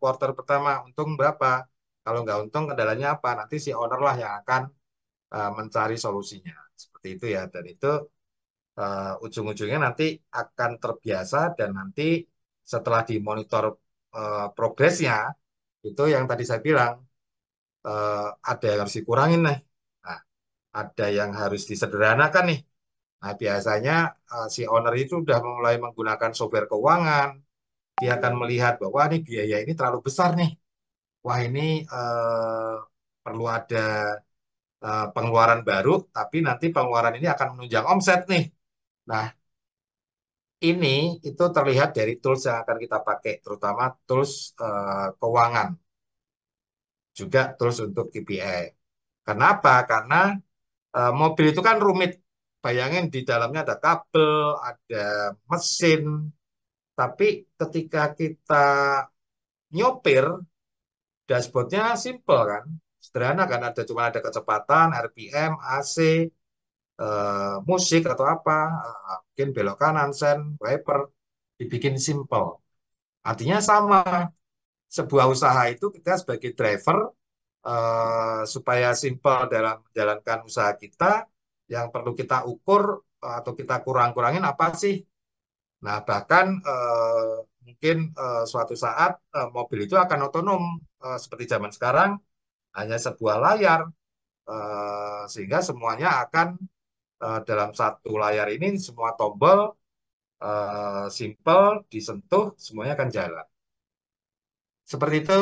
quarter pertama, untung berapa? Kalau nggak untung, kendalanya apa? Nanti si owner lah yang akan mencari solusinya. Seperti itu ya. Dan itu ujung-ujungnya nanti akan terbiasa dan nanti setelah dimonitor progresnya, itu yang tadi saya bilang, ada yang harus dikurangin nih. Nah, ada yang harus disederhanakan nih. Nah, biasanya si owner itu sudah mulai menggunakan software keuangan. Dia akan melihat bahwa ini biaya ini terlalu besar nih. Wah, ini perlu ada pengeluaran baru, tapi nanti pengeluaran ini akan menunjang omset nih. Nah, ini itu terlihat dari tools yang akan kita pakai, terutama tools keuangan, juga tools untuk KPI. Kenapa? Karena mobil itu kan rumit. Bayangin di dalamnya ada kabel, ada mesin, tapi ketika kita nyopir, dashboardnya simple kan, sederhana kan, ada kecepatan, RPM, AC, musik atau apa, mungkin belok kanan, sen, wiper, dibikin simple. Artinya sama, sebuah usaha itu kita sebagai driver supaya simple dalam menjalankan usaha kita, yang perlu kita ukur atau kita kurang-kurangin apa sih? Nah, bahkan mungkin suatu saat mobil itu akan otonom seperti zaman sekarang, hanya sebuah layar, sehingga semuanya akan dalam satu layar ini semua tombol simple disentuh semuanya akan jalan. Seperti itu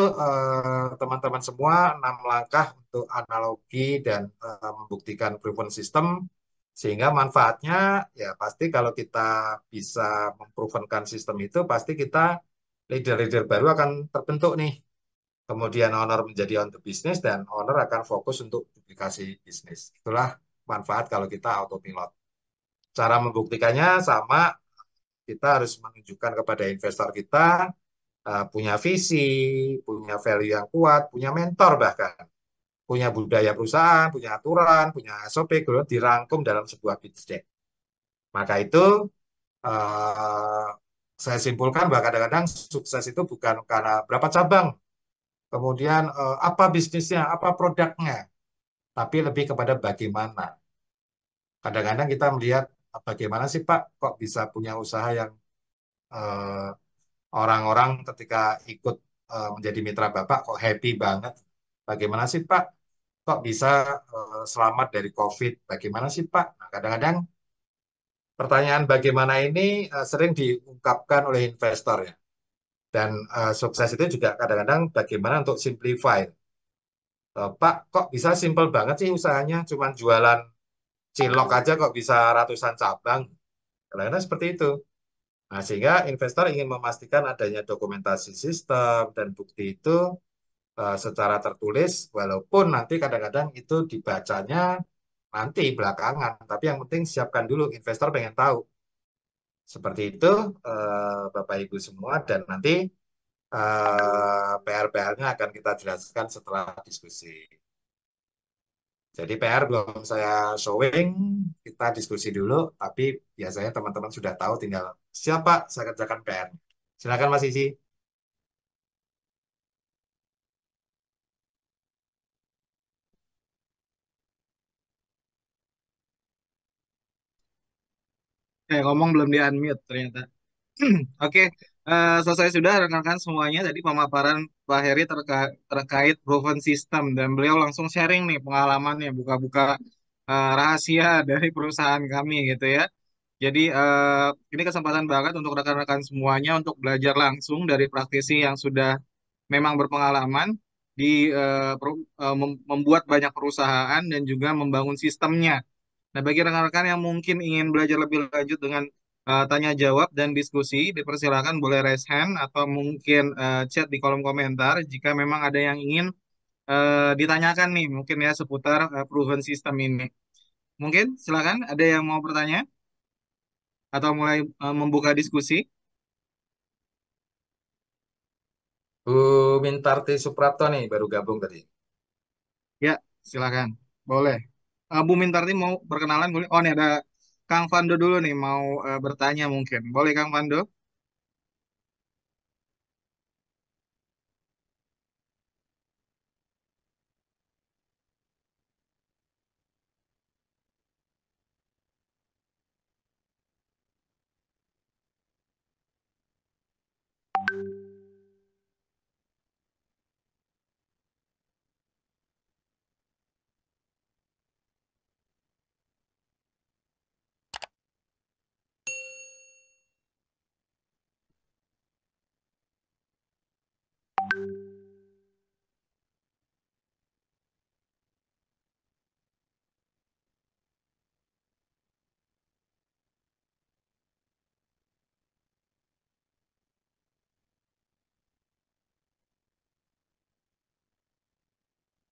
teman-teman semua 6 langkah untuk analogi dan membuktikan proven system, sehingga manfaatnya ya pasti kalau kita bisa memprovenkan sistem itu pasti kita leader-leader baru akan terbentuk nih. Kemudian owner menjadi on the business dan owner akan fokus untuk duplikasi bisnis. Itulah manfaat kalau kita autopilot. Cara membuktikannya sama, kita harus menunjukkan kepada investor kita punya visi, punya value yang kuat, punya mentor bahkan, punya budaya perusahaan, punya aturan, punya SOP, kemudian dirangkum dalam sebuah pitch deck. Maka itu eh, saya simpulkan bahwa kadang-kadang sukses itu bukan karena berapa cabang, kemudian apa bisnisnya, apa produknya, tapi lebih kepada bagaimana. Kadang-kadang kita melihat bagaimana sih Pak, kok bisa punya usaha yang eh, orang-orang ketika ikut menjadi mitra Bapak kok happy banget. Bagaimana sih Pak? Kok bisa selamat dari COVID? Bagaimana sih Pak? Nah, kadang-kadang pertanyaan bagaimana ini sering diungkapkan oleh investor ya. Dan sukses itu juga kadang-kadang bagaimana untuk simplify. Pak, kok bisa simple banget sih usahanya? Cuman jualan cilok aja kok bisa ratusan cabang. Kadang-kadang seperti itu. Nah, sehingga investor ingin memastikan adanya dokumentasi sistem dan bukti itu secara tertulis, walaupun nanti kadang-kadang itu dibacanya nanti belakangan. Tapi yang penting siapkan dulu, investor pengen tahu. Seperti itu, Bapak Ibu semua, dan nanti PR-PR-nya akan kita jelaskan setelah diskusi. Jadi PR belum saya showing, kita diskusi dulu, tapi biasanya teman-teman sudah tahu, tinggal siapa saya kerjakan PR. Silakan Mas Isi. Ngomong belum di unmute ternyata. Oke, selesai sudah rekan-rekan semuanya. Tadi pemaparan Pak Heri terkait proven system dan beliau langsung sharing nih pengalamannya, buka-buka rahasia dari perusahaan kami gitu ya. Jadi ini kesempatan banget untuk rekan-rekan semuanya untuk belajar langsung dari praktisi yang sudah memang berpengalaman di membuat banyak perusahaan dan juga membangun sistemnya. Nah, bagi rekan-rekan yang mungkin ingin belajar lebih lanjut dengan tanya jawab dan diskusi, dipersilakan boleh raise hand atau mungkin chat di kolom komentar jika memang ada yang ingin ditanyakan nih, mungkin ya seputar proven system ini. Mungkin silakan ada yang mau bertanya atau mulai membuka diskusi. Bu Mintarti Suprapto nih baru gabung tadi. Ya, silakan. Boleh. Bu Mintarti mau berkenalan boleh? Oh, nih ada Kang Fando dulu nih mau bertanya mungkin. Boleh Kang Fando?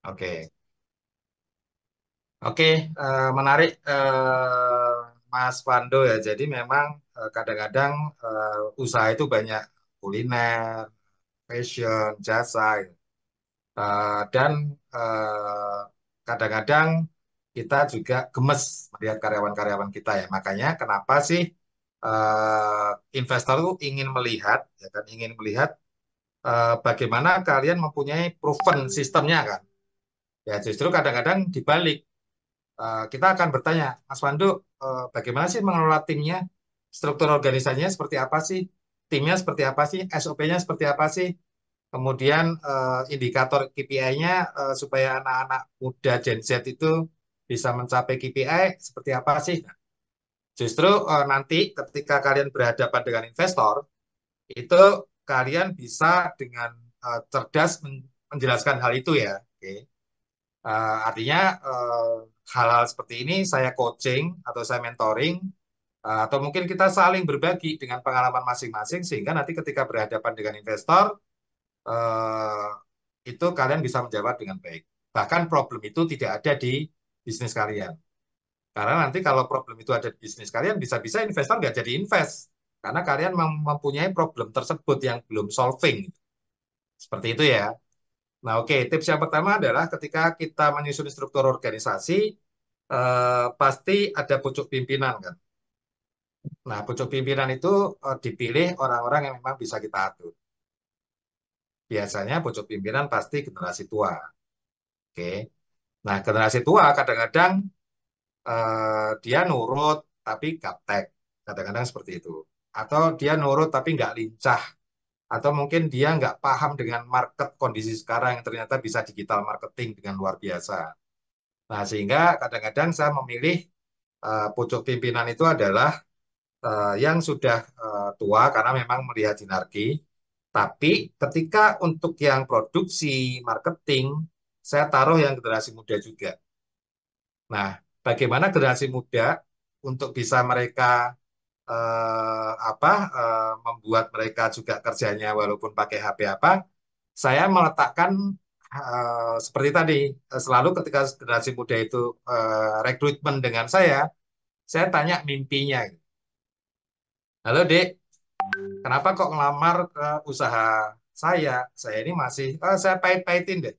Oke, oke, menarik Mas Pando ya. Jadi memang kadang-kadang usaha itu banyak kuliner, fashion, jasa, gitu. Dan eh, kadang-kadang kita juga gemes melihat karyawan-karyawan kita ya. Makanya kenapa sih investor itu ingin melihat, ya kan, ingin melihat bagaimana kalian mempunyai proven sistemnya kan. Ya justru kadang-kadang dibalik. Kita akan bertanya, Mas Pandu, bagaimana sih mengelola timnya? Struktur organisasinya seperti apa sih? Timnya seperti apa sih? SOP-nya seperti apa sih? Kemudian indikator KPI-nya supaya anak-anak muda Gen Z itu bisa mencapai KPI seperti apa sih? Nah, justru nanti ketika kalian berhadapan dengan investor, itu kalian bisa dengan cerdas menjelaskan hal itu ya. Oke. Artinya hal-hal seperti ini saya coaching atau saya mentoring atau mungkin kita saling berbagi dengan pengalaman masing-masing sehingga nanti ketika berhadapan dengan investor eh, itu kalian bisa menjawab dengan baik. Bahkan problem itu tidak ada di bisnis kalian. Karena nanti kalau problem itu ada di bisnis kalian bisa-bisa investor nggak jadi invest karena kalian mempunyai problem tersebut yang belum solving. Seperti itu ya. Nah, oke, tips yang pertama adalah ketika kita menyusun struktur organisasi, pasti ada pucuk pimpinan kan. Nah, pucuk pimpinan itu dipilih orang-orang yang memang bisa kita atur. Biasanya pucuk pimpinan pasti generasi tua. Oke. Nah, generasi tua kadang-kadang dia nurut tapi gaptek. Kadang-kadang seperti itu. Atau dia nurut tapi nggak lincah. Atau mungkin dia nggak paham dengan market kondisi sekarang yang ternyata bisa digital marketing dengan luar biasa. Nah, sehingga kadang-kadang saya memilih pucuk pimpinan itu adalah yang sudah tua karena memang melihat sinergi. Tapi ketika untuk yang produksi, marketing, saya taruh yang generasi muda juga. Nah, bagaimana generasi muda untuk bisa mereka membuat mereka juga kerjanya walaupun pakai HP apa, saya meletakkan seperti tadi, selalu ketika generasi muda itu rekrutmen dengan saya tanya mimpinya. Halo Dek, kenapa kok ngelamar ke usaha saya? Saya ini masih, saya pahit-pahitin deh.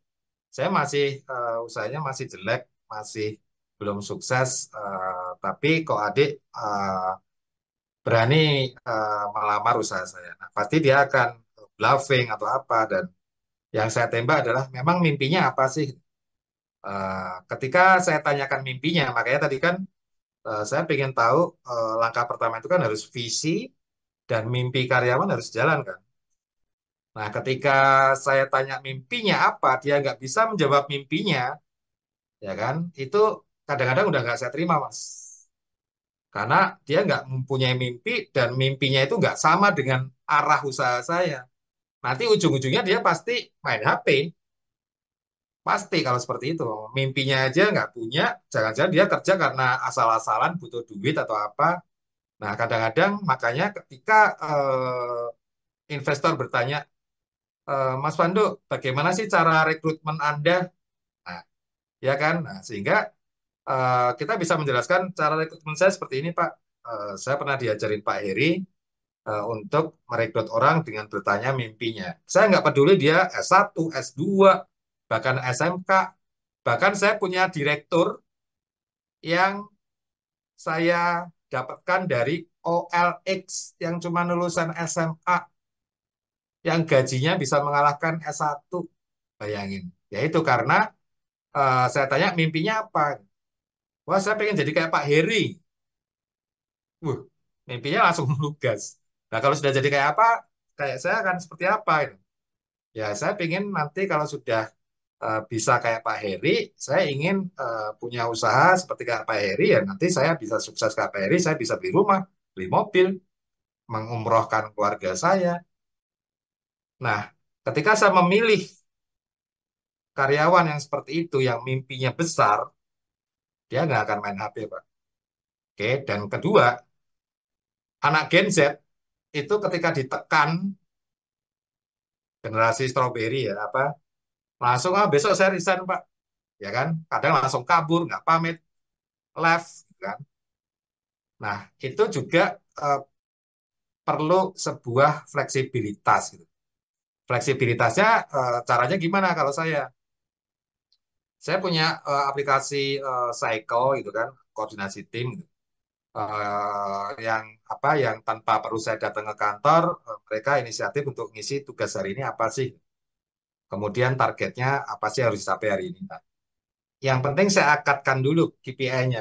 Saya masih, usahanya masih jelek, masih belum sukses, tapi kok adik berani melamar usaha saya. Nah, pasti dia akan bluffing atau apa, dan yang saya tembak adalah memang mimpinya apa sih? Ketika saya tanyakan mimpinya, makanya tadi kan saya ingin tahu langkah pertama itu kan harus visi dan mimpi karyawan harus jalan kan. Nah, ketika saya tanya mimpinya apa, dia nggak bisa menjawab mimpinya, ya kan? Itu kadang-kadang udah nggak saya terima, Mas. Karena dia nggak mempunyai mimpi dan mimpinya itu nggak sama dengan arah usaha saya. Nanti ujung-ujungnya dia pasti main HP. Pasti kalau seperti itu. Mimpinya aja nggak punya, jangan-jangan dia kerja karena asal-asalan butuh duit atau apa. Nah, kadang-kadang makanya ketika investor bertanya, Mas Pandu, bagaimana sih cara rekrutmen Anda? Nah, ya kan? Nah, sehingga kita bisa menjelaskan cara rekrutmen saya seperti ini, Pak. Saya pernah diajarin Pak Heri untuk merekrut orang dengan bertanya mimpinya. Saya nggak peduli dia S1, S2, bahkan SMK. Bahkan saya punya direktur yang saya dapatkan dari OLX yang cuma lulusan SMA, yang gajinya bisa mengalahkan S1. Bayangin. Ya itu karena saya tanya mimpinya apa. Wah, saya pengen jadi kayak Pak Heri. Mimpinya langsung melugas. Nah, kalau sudah jadi kayak apa, kayak saya akan seperti apa? Gitu. Ya, saya pengen nanti kalau sudah bisa kayak Pak Heri, saya ingin punya usaha seperti kayak Pak Heri, ya nanti saya bisa sukses kayak Pak Heri, saya bisa beli rumah, beli mobil, mengumrohkan keluarga saya. Nah, ketika saya memilih karyawan yang seperti itu, yang mimpinya besar, dia nggak akan main HP, Pak. Oke, dan kedua, anak Gen Z itu ketika ditekan generasi strawberry ya apa langsung besok saya resign Pak, ya kan? Kadang langsung kabur, nggak pamit, left, gitu kan? Nah, itu juga eh, perlu sebuah fleksibilitas gitu. Fleksibilitasnya caranya gimana kalau saya punya aplikasi Cycle gitu kan, koordinasi tim gitu. Yang apa yang tanpa perlu saya datang ke kantor, mereka inisiatif untuk ngisi tugas hari ini apa sih? Kemudian targetnya apa sih harus dicapai hari ini? Nah, yang penting saya akadkan dulu KPI-nya.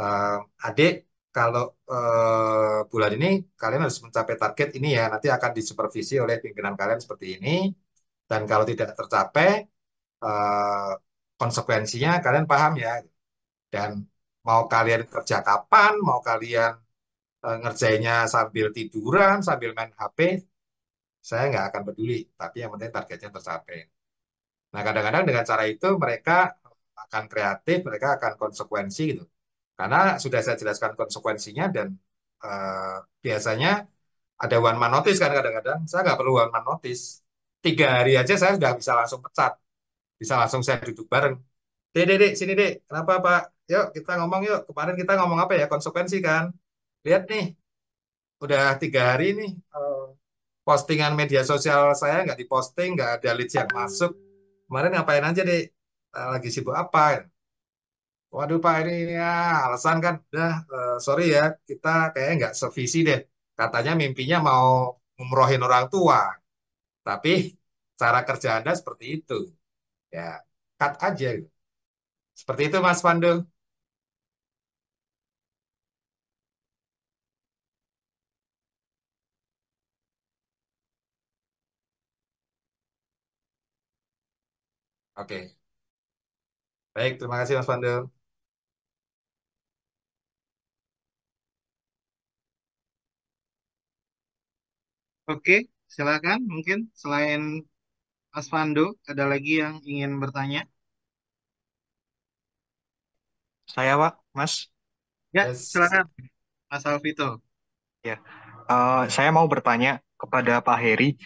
Eh, Adik, kalau bulan ini kalian harus mencapai target ini ya, nanti akan disupervisi oleh pimpinan kalian seperti ini. Dan kalau tidak tercapai, eh, konsekuensinya kalian paham ya. Dan mau kalian kerja kapan, mau kalian ngerjainnya sambil tiduran, sambil main HP, saya nggak akan peduli. Tapi yang penting targetnya tercapai. Nah, kadang-kadang dengan cara itu mereka akan kreatif, mereka akan konsekuensi gitu. Karena sudah saya jelaskan konsekuensinya dan biasanya ada one man notice kan kadang-kadang. Saya nggak perlu one man notice. 3 hari aja saya sudah bisa langsung pecat. Bisa langsung saya duduk bareng. Dek, sini dek. Kenapa Pak? Yuk kita ngomong yuk. Kemarin kita ngomong apa ya? Konsekuensi kan. Lihat nih, udah 3 hari nih. Postingan media sosial saya nggak diposting, nggak ada leads yang masuk. Kemarin ngapain aja deh? Lagi sibuk apa? Waduh Pak, ini ya alasan kan. Udah, sorry ya, kita kayaknya nggak sevisi deh. Katanya mimpinya mau ngumrohin orang tua. Tapi cara kerja Anda seperti itu. Ya, cut aja. Seperti itu Mas Pandu. Oke, baik. Terima kasih Mas Pandu. Oke, silakan. Mungkin selain Mas Fando, ada lagi yang ingin bertanya? Saya, Pak, Mas. Ya, Yes. silakan Mas Alvito. Ya, saya mau bertanya kepada Pak Heri.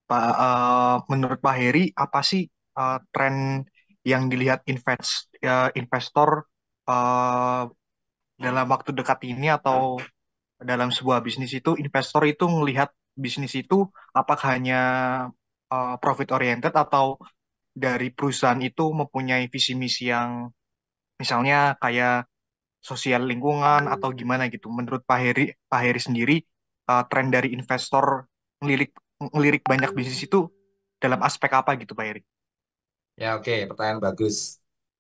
Pak, menurut Pak Heri, apa sih tren yang dilihat investor eh, dalam waktu dekat ini atau dalam sebuah bisnis itu, investor itu melihat bisnis itu apakah hanya profit oriented atau dari perusahaan itu mempunyai visi misi yang misalnya kayak sosial lingkungan atau gimana gitu. Menurut Pak Heri sendiri, tren dari investor ngelirik ngelirik banyak bisnis itu dalam aspek apa gitu, Pak Heri? Ya, oke. Pertanyaan bagus.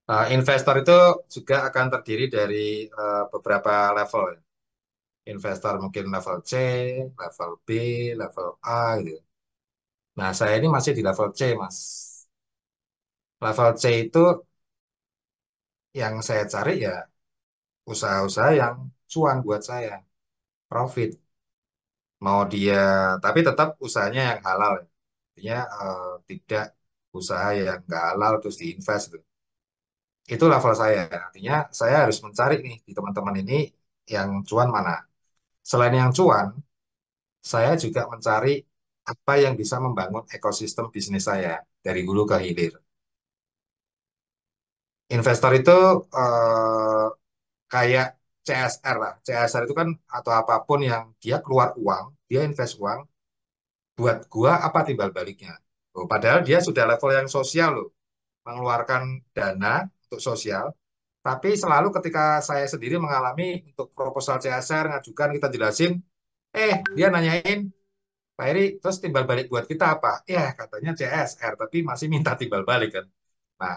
Investor itu juga akan terdiri dari beberapa level, ya. Investor mungkin level C, level B, level A gitu. Nah, saya ini masih di level C, Mas. Level C itu yang saya cari ya usaha-usaha yang cuan buat saya, profit. Mau dia, tapi tetap usahanya yang halal, ya. Artinya tidak usaha yang nggak halal terus diinvest gitu. Itu level saya. Artinya saya harus mencari nih di teman-teman ini yang cuan mana. Selain yang cuan, saya juga mencari apa yang bisa membangun ekosistem bisnis saya dari hulu ke hilir. Investor itu eh, kayak CSR lah. CSR itu kan atau apapun yang dia keluar uang, dia invest uang, buat gua apa timbal baliknya. Oh, padahal dia sudah level yang sosial loh, mengeluarkan dana untuk sosial. Tapi selalu ketika saya sendiri mengalami untuk proposal CSR, ngajukan, kita jelasin, dia nanyain, Pak Eri, terus timbal balik buat kita apa? Ya, katanya CSR, tapi masih minta timbal balik kan. Nah,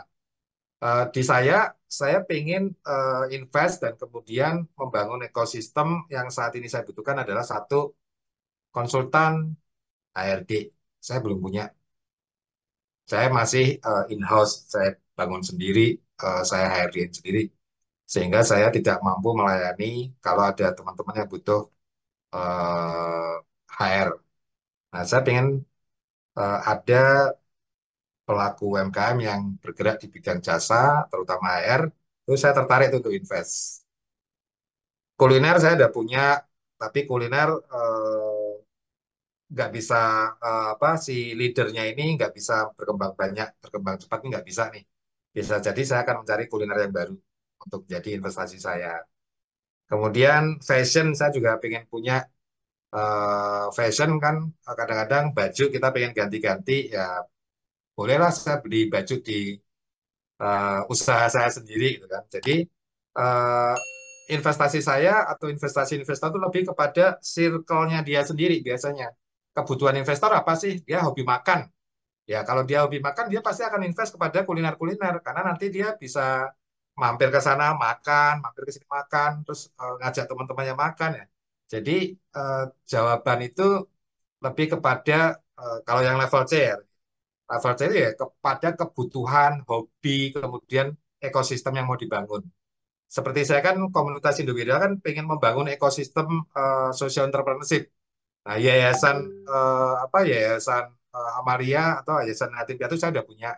di saya pengen invest dan kemudian membangun ekosistem yang saat ini saya butuhkan adalah satu konsultan HRD. Saya belum punya. Saya masih in-house, saya bangun sendiri, saya HRD sendiri. Sehingga saya tidak mampu melayani kalau ada teman-teman yang butuh eh, HR. Nah, saya pengen ada pelaku UMKM yang bergerak di bidang jasa, terutama HR, itu saya tertarik tuh untuk invest. Kuliner saya udah punya, tapi kuliner nggak bisa apa si leadernya ini nggak bisa berkembang banyak, berkembang cepat ini nggak bisa nih. bisa jadi saya akan mencari kuliner yang baru untuk jadi investasi saya. Kemudian fashion, saya juga pengen punya fashion kan, kadang-kadang baju kita pengen ganti-ganti, ya bolehlah saya beli baju di usaha saya sendiri gitu kan. Jadi eh, investasi saya atau investasi investor itu lebih kepada circle-nya dia sendiri biasanya. Kebutuhan investor apa sih? Dia hobi makan. Ya kalau dia hobi makan, dia pasti akan invest kepada kuliner-kuliner karena nanti dia bisa mampir ke sana makan, mampir ke sini makan, terus ngajak teman-temannya makan ya. Jadi eh, jawaban itu lebih kepada kalau yang level C ya, level C itu ya kepada kebutuhan, hobi, kemudian ekosistem yang mau dibangun. Seperti saya kan komunitas Indonesia kan pengen membangun ekosistem social entrepreneurship. Nah, yayasan apa yayasan Amaria atau yayasan Yatim Piatu saya udah punya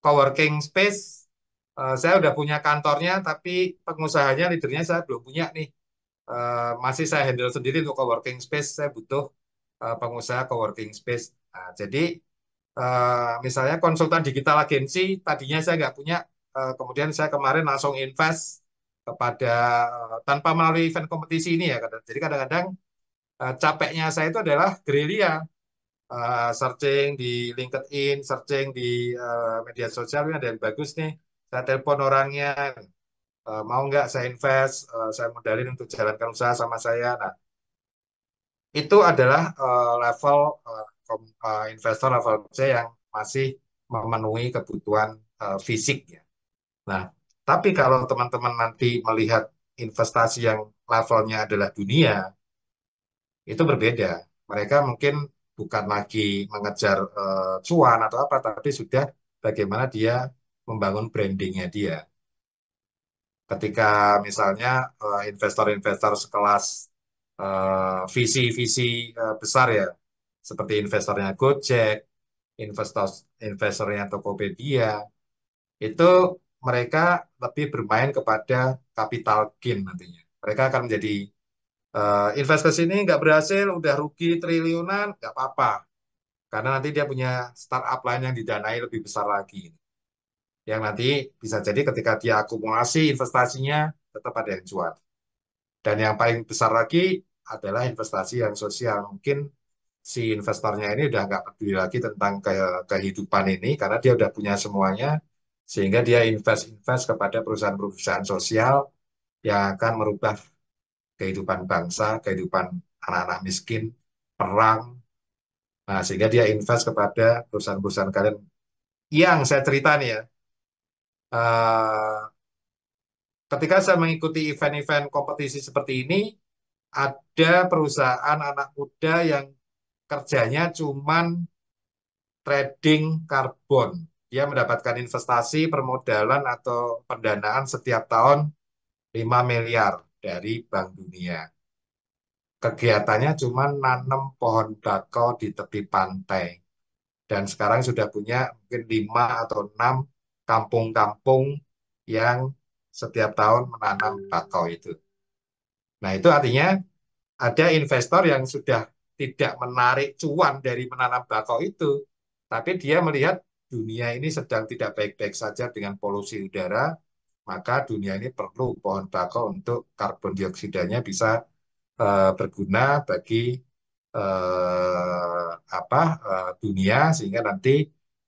coworking space. Saya udah punya kantornya, tapi pengusahanya, leadernya saya belum punya nih. Masih saya handle sendiri untuk coworking space. Saya butuh pengusaha coworking space. Nah, jadi misalnya konsultan digital agensi tadinya saya nggak punya, kemudian saya kemarin langsung invest kepada tanpa melalui event kompetisi ini ya. Jadi kadang-kadang capeknya saya itu adalah gerilya, searching di LinkedIn, searching di media sosial ini ada yang bagus nih. Saya telepon orangnya, mau nggak saya invest, saya modalin untuk jalankan usaha sama saya. Nah, itu adalah level investor level C yang masih memenuhi kebutuhan fisik ya. Nah, tapi kalau teman-teman nanti melihat investasi yang levelnya adalah dunia, itu berbeda. Mereka mungkin bukan lagi mengejar cuan atau apa, tapi sudah bagaimana dia membangun brandingnya dia. Ketika misalnya investor-investor sekelas visi-visi besar ya, seperti investornya Gojek, investor investornya Tokopedia, itu mereka lebih bermain kepada capital gain nantinya. Mereka akan menjadi investasi ini nggak berhasil, udah rugi triliunan, nggak apa-apa. Karena nanti dia punya startup lain yang didanai lebih besar lagi. Yang nanti bisa jadi ketika dia akumulasi investasinya, tetap ada yang cuan. Dan yang paling besar lagi adalah investasi yang sosial. Mungkin si investornya ini udah nggak peduli lagi tentang kehidupan ini, karena dia udah punya semuanya, sehingga dia invest kepada perusahaan-perusahaan sosial yang akan merubah kehidupan bangsa, kehidupan anak-anak miskin, perang. Nah, sehingga dia invest kepada perusahaan-perusahaan kalian yang saya cerita nih ya. eh, Ketika saya mengikuti event-event kompetisi seperti ini, ada perusahaan anak muda yang kerjanya cuman trading karbon. Dia mendapatkan investasi, permodalan atau pendanaan setiap tahun 5 miliar dari Bank Dunia. Kegiatannya cuma nanam pohon bakau di tepi pantai. Dan sekarang sudah punya mungkin 5 atau 6 kampung-kampung yang setiap tahun menanam bakau itu. Nah, itu artinya ada investor yang sudah tidak menarik cuan dari menanam bakau itu, tapi dia melihat dunia ini sedang tidak baik-baik saja dengan polusi udara, maka dunia ini perlu pohon bakau untuk karbon dioksidanya bisa berguna bagi apa dunia sehingga nanti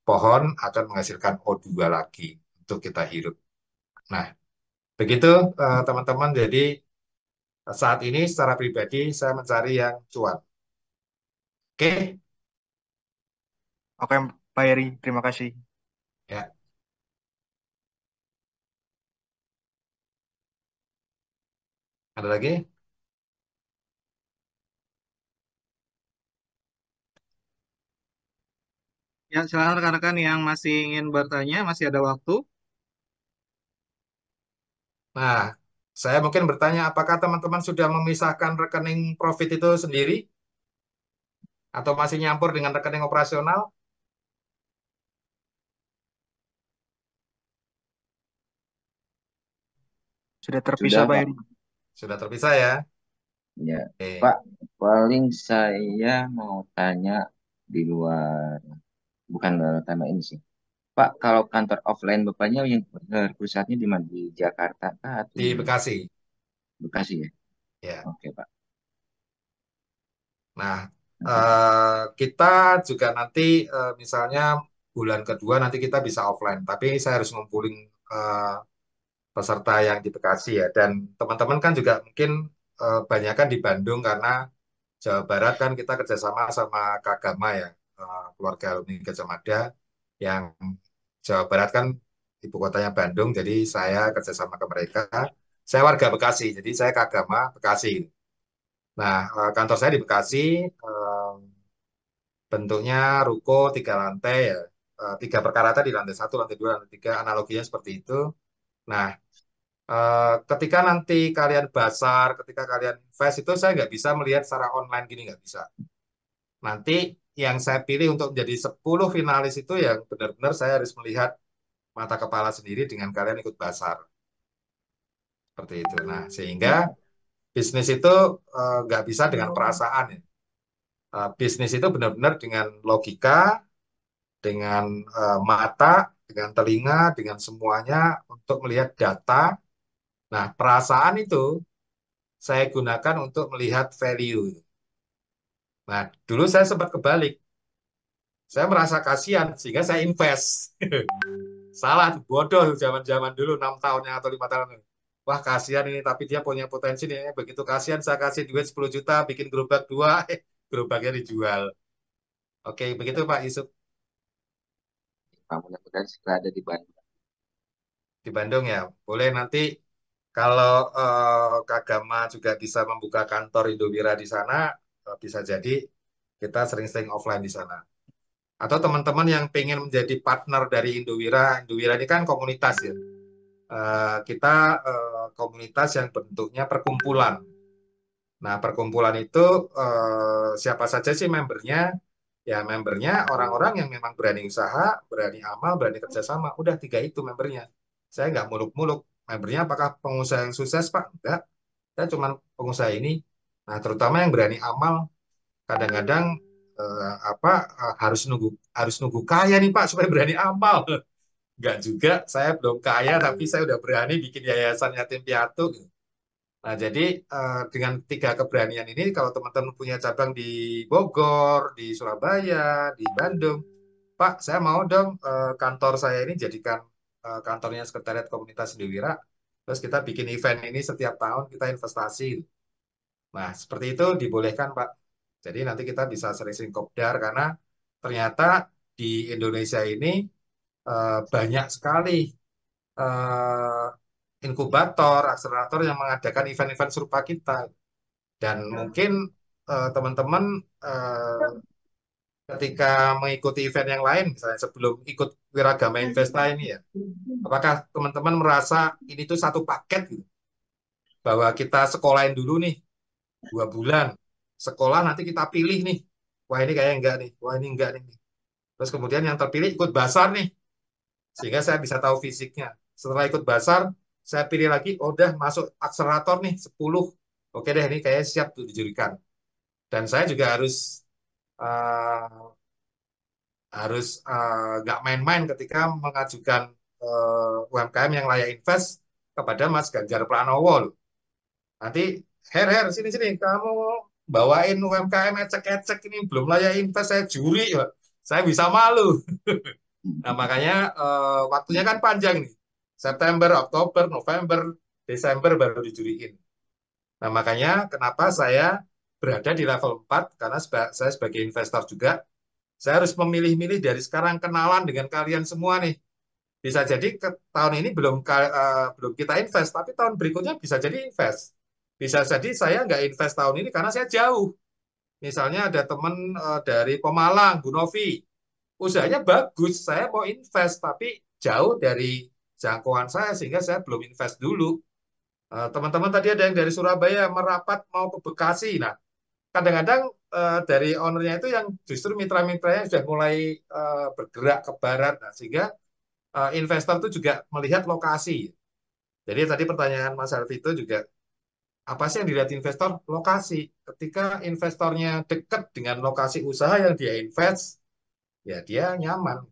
pohon akan menghasilkan O2 lagi untuk kita hirup. Nah, begitu teman-teman. Jadi saat ini secara pribadi saya mencari yang cuan. Oke, Oke, Pak Heri, terima kasih. ya. Ada lagi? Ya, silakan rekan-rekan yang masih ingin bertanya, masih ada waktu. Nah, saya mungkin bertanya, apakah teman-teman sudah memisahkan rekening profit itu sendiri atau masih nyampur dengan rekening operasional? Sudah terpisah, Sudah, Pak Pak. Heri. Sudah terpisah ya? Ya, Oke. Pak, paling saya mau tanya di luar, bukan dalam tema ini sih. Pak, Pak, kalau kantor offline Bapaknya yang pusatnya di mana? Di Jakarta kah atau Di di mana? Bekasi. Bekasi ya? Ya. Oke, Pak. Nah, Nanti, Pak. kita juga nanti misalnya bulan kedua nanti kita bisa offline, tapi saya harus ngumpulin eh, peserta yang di Bekasi ya. Dan teman-teman kan juga mungkin banyak kan di Bandung karena Jawa Barat kan kita kerjasama sama Kagama ya, keluarga alumni Gajah Mada yang Jawa Barat kan ibu kotanya Bandung, jadi saya kerjasama ke mereka. Saya warga Bekasi, jadi saya Kagama Bekasi. Nah, kantor saya di Bekasi, bentuknya ruko 3 lantai ya. 3 perkarata di lantai 1, lantai 2, lantai 3. Analoginya seperti itu. Nah, ketika nanti kalian basar, ketika kalian invest itu saya nggak bisa melihat secara online gini, nggak bisa. Nanti yang saya pilih untuk menjadi 10 finalis itu yang benar-benar saya harus melihat mata kepala sendiri dengan kalian ikut basar. Seperti itu. Nah, sehingga Ya, Pak. bisnis itu nggak bisa dengan perasaan ya. Bisnis itu benar-benar dengan logika, dengan mata, dengan telinga, dengan semuanya untuk melihat data. Nah, perasaan itu saya gunakan untuk melihat value. Nah, dulu saya sempat kebalik. Saya merasa kasihan sehingga saya invest. Salah, bodoh zaman-zaman dulu 6 tahunnya atau 5 tahun. Wah, kasihan ini, tapi dia punya potensi nih. Begitu kasihan, saya kasih duit 10 juta, bikin gerobak 2, gerobaknya dijual. Oke, begitu Pak Yusuf Pak, mudah-mudahan segera ada di Bandung. di Bandung ya. Boleh nanti kalau Kak Gama juga bisa membuka kantor Indowira di sana, bisa jadi kita sering-sering offline di sana. Atau teman-teman yang pengen menjadi partner dari Indowira, Indowira ini kan komunitas ya. Kita komunitas yang bentuknya perkumpulan. Nah, perkumpulan itu siapa saja sih membernya? Ya, membernya orang-orang yang memang berani usaha, berani amal, berani kerjasama. Udah 3 itu membernya. Saya nggak muluk-muluk. Membernya apakah pengusaha yang sukses, Pak? Enggak. Saya cuma pengusaha ini. Nah, terutama yang berani amal. Kadang-kadang harus nunggu kaya nih, Pak, supaya berani amal. Enggak juga. Saya belum kaya, tapi saya udah berani bikin yayasan yatim piatu. Nah, jadi dengan 3 keberanian ini, kalau teman-teman punya cabang di Bogor, di Surabaya, di Bandung, Pak, saya mau dong kantor saya ini jadikan kantornya Sekretariat Komunitas Indowira, terus kita bikin event ini setiap tahun kita investasi. Nah, seperti itu dibolehkan, Pak. Jadi nanti kita bisa sering-sering kopdar karena ternyata di Indonesia ini banyak sekali eh, inkubator, akselerator yang mengadakan event-event serupa kita. Dan mungkin teman-teman eh, ketika mengikuti event yang lain, misalnya sebelum ikut Wiragama Investa ini ya, apakah teman-teman merasa ini tuh satu paket gitu? Bahwa kita sekolahin dulu nih 2 bulan, sekolah nanti kita pilih nih, wah ini kayak enggak nih, wah ini enggak nih. Terus kemudian yang terpilih ikut basar nih, sehingga saya bisa tahu fisiknya. Setelah ikut basar, saya pilih lagi, oh udah masuk akselerator nih 10. Oke deh, ini kayaknya siap tuh dijurikan. Dan saya juga eh, nggak main-main ketika mengajukan UMKM yang layak invest kepada Mas Ganjar Pranowo loh. Nanti, Her, sini-sini, kamu bawain UMKM ecek-ecek ini belum layak invest, saya juri, ya. Saya bisa malu. Nah, makanya waktunya kan panjang nih. September, Oktober, November, Desember baru dijuriin. Nah, makanya kenapa saya berada di level 4, karena saya sebagai investor juga, saya harus memilih-milih dari sekarang kenalan dengan kalian semua nih. Bisa jadi tahun ini belum kita invest, tapi tahun berikutnya bisa jadi invest. Bisa jadi saya nggak invest tahun ini karena saya jauh. Misalnya ada teman dari Pemalang, Bu Novi, usahanya bagus, saya mau invest, tapi jauh dari jangkauan saya sehingga saya belum invest dulu. Teman-teman tadi ada yang dari Surabaya merapat mau ke Bekasi. Nah, kadang-kadang dari ownernya itu yang justru mitra-mitranya sudah mulai bergerak ke barat, nah, sehingga investor itu juga melihat lokasi. Jadi tadi pertanyaan Mas Alfi itu juga apa sih yang dilihat investor? Lokasi. Ketika investornya dekat dengan lokasi usaha yang dia invest, ya dia nyaman.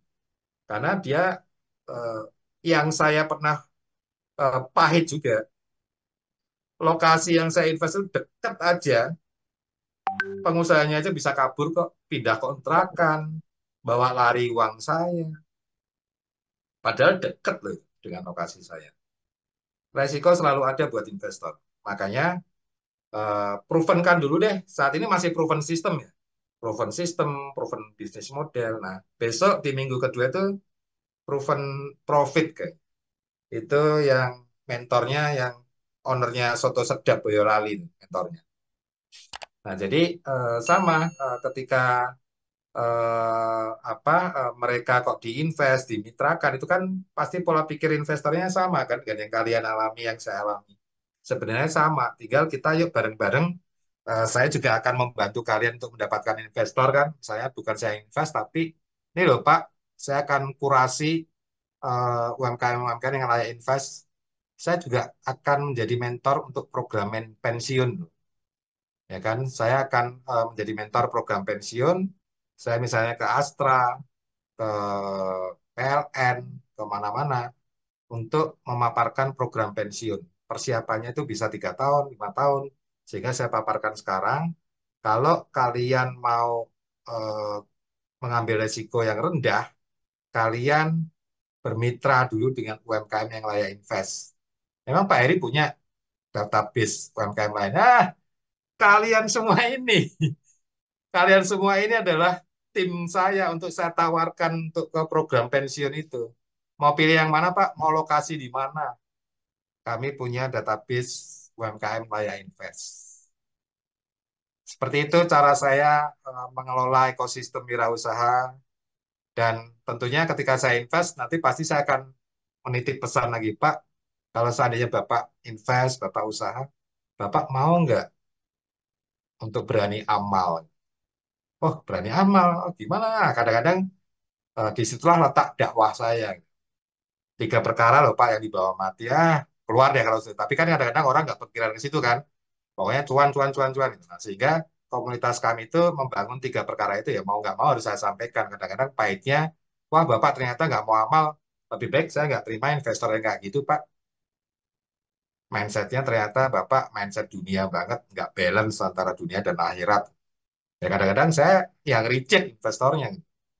Karena dia eh, yang saya pernah pahit juga, lokasi yang saya invest itu dekat aja, pengusahanya aja bisa kabur kok, pindah kontrakan, bawa lari uang saya. Padahal dekat loh dengan lokasi saya. Resiko selalu ada buat investor. Makanya proven kan dulu deh. Saat ini masih proven system ya. Proven system, proven business model. Nah, besok di minggu kedua itu proven profit kayak. Itu yang mentornya yang ownernya Soto Sedap Boyolali mentornya. Nah, jadi sama ketika mereka kok diinvest, dimitrakan itu kan pasti pola pikir investornya sama kan dengan yang kalian alami, yang saya alami. Sebenarnya sama, tinggal kita yuk bareng-bareng. Saya juga akan membantu kalian untuk mendapatkan investor kan. Saya bukan saya invest, tapi ini loh Pak, saya akan kurasi UMKM-UMKM yang layak invest. Saya juga akan menjadi mentor untuk program pensiun. Ya kan, saya akan menjadi mentor program pensiun. Saya misalnya ke Astra, ke PLN, ke mana-mana untuk memaparkan program pensiun. Persiapannya itu bisa 3 tahun, 5 tahun, sehingga saya paparkan sekarang. Kalau kalian mau eh, mengambil resiko yang rendah, kalian bermitra dulu dengan UMKM yang layak invest. Memang Pak Heri punya database UMKM lain. Nah, kalian semua ini, kalian semua ini adalah tim saya untuk saya tawarkan untuk ke program pensiun itu. Mau pilih yang mana Pak? Mau lokasi di mana? Kami punya database UMKM layak invest. Seperti itu cara saya mengelola ekosistem wirausaha dan tentunya ketika saya invest nanti pasti saya akan menitip pesan lagi Pak, kalau seandainya Bapak invest, Bapak usaha, Bapak mau nggak untuk berani amal? Oh, berani amal, oh, gimana? Kadang-kadang disitulah letak dakwah saya. 3 perkara loh Pak yang dibawa mati. Keluar deh kalau tapi kan kadang-kadang orang nggak pikiran ke situ kan. Pokoknya cuan, cuan, cuan, cuan. Gitu. Nah, sehingga komunitas kami itu membangun 3 perkara itu ya mau nggak mau harus saya sampaikan. Kadang-kadang pahitnya, wah Bapak ternyata nggak mau amal. Lebih baik saya nggak terima investor yang nggak gitu Pak. Mindsetnya ternyata Bapak mindset dunia banget, nggak balance antara dunia dan akhirat. Ya kadang-kadang saya yang reject investornya.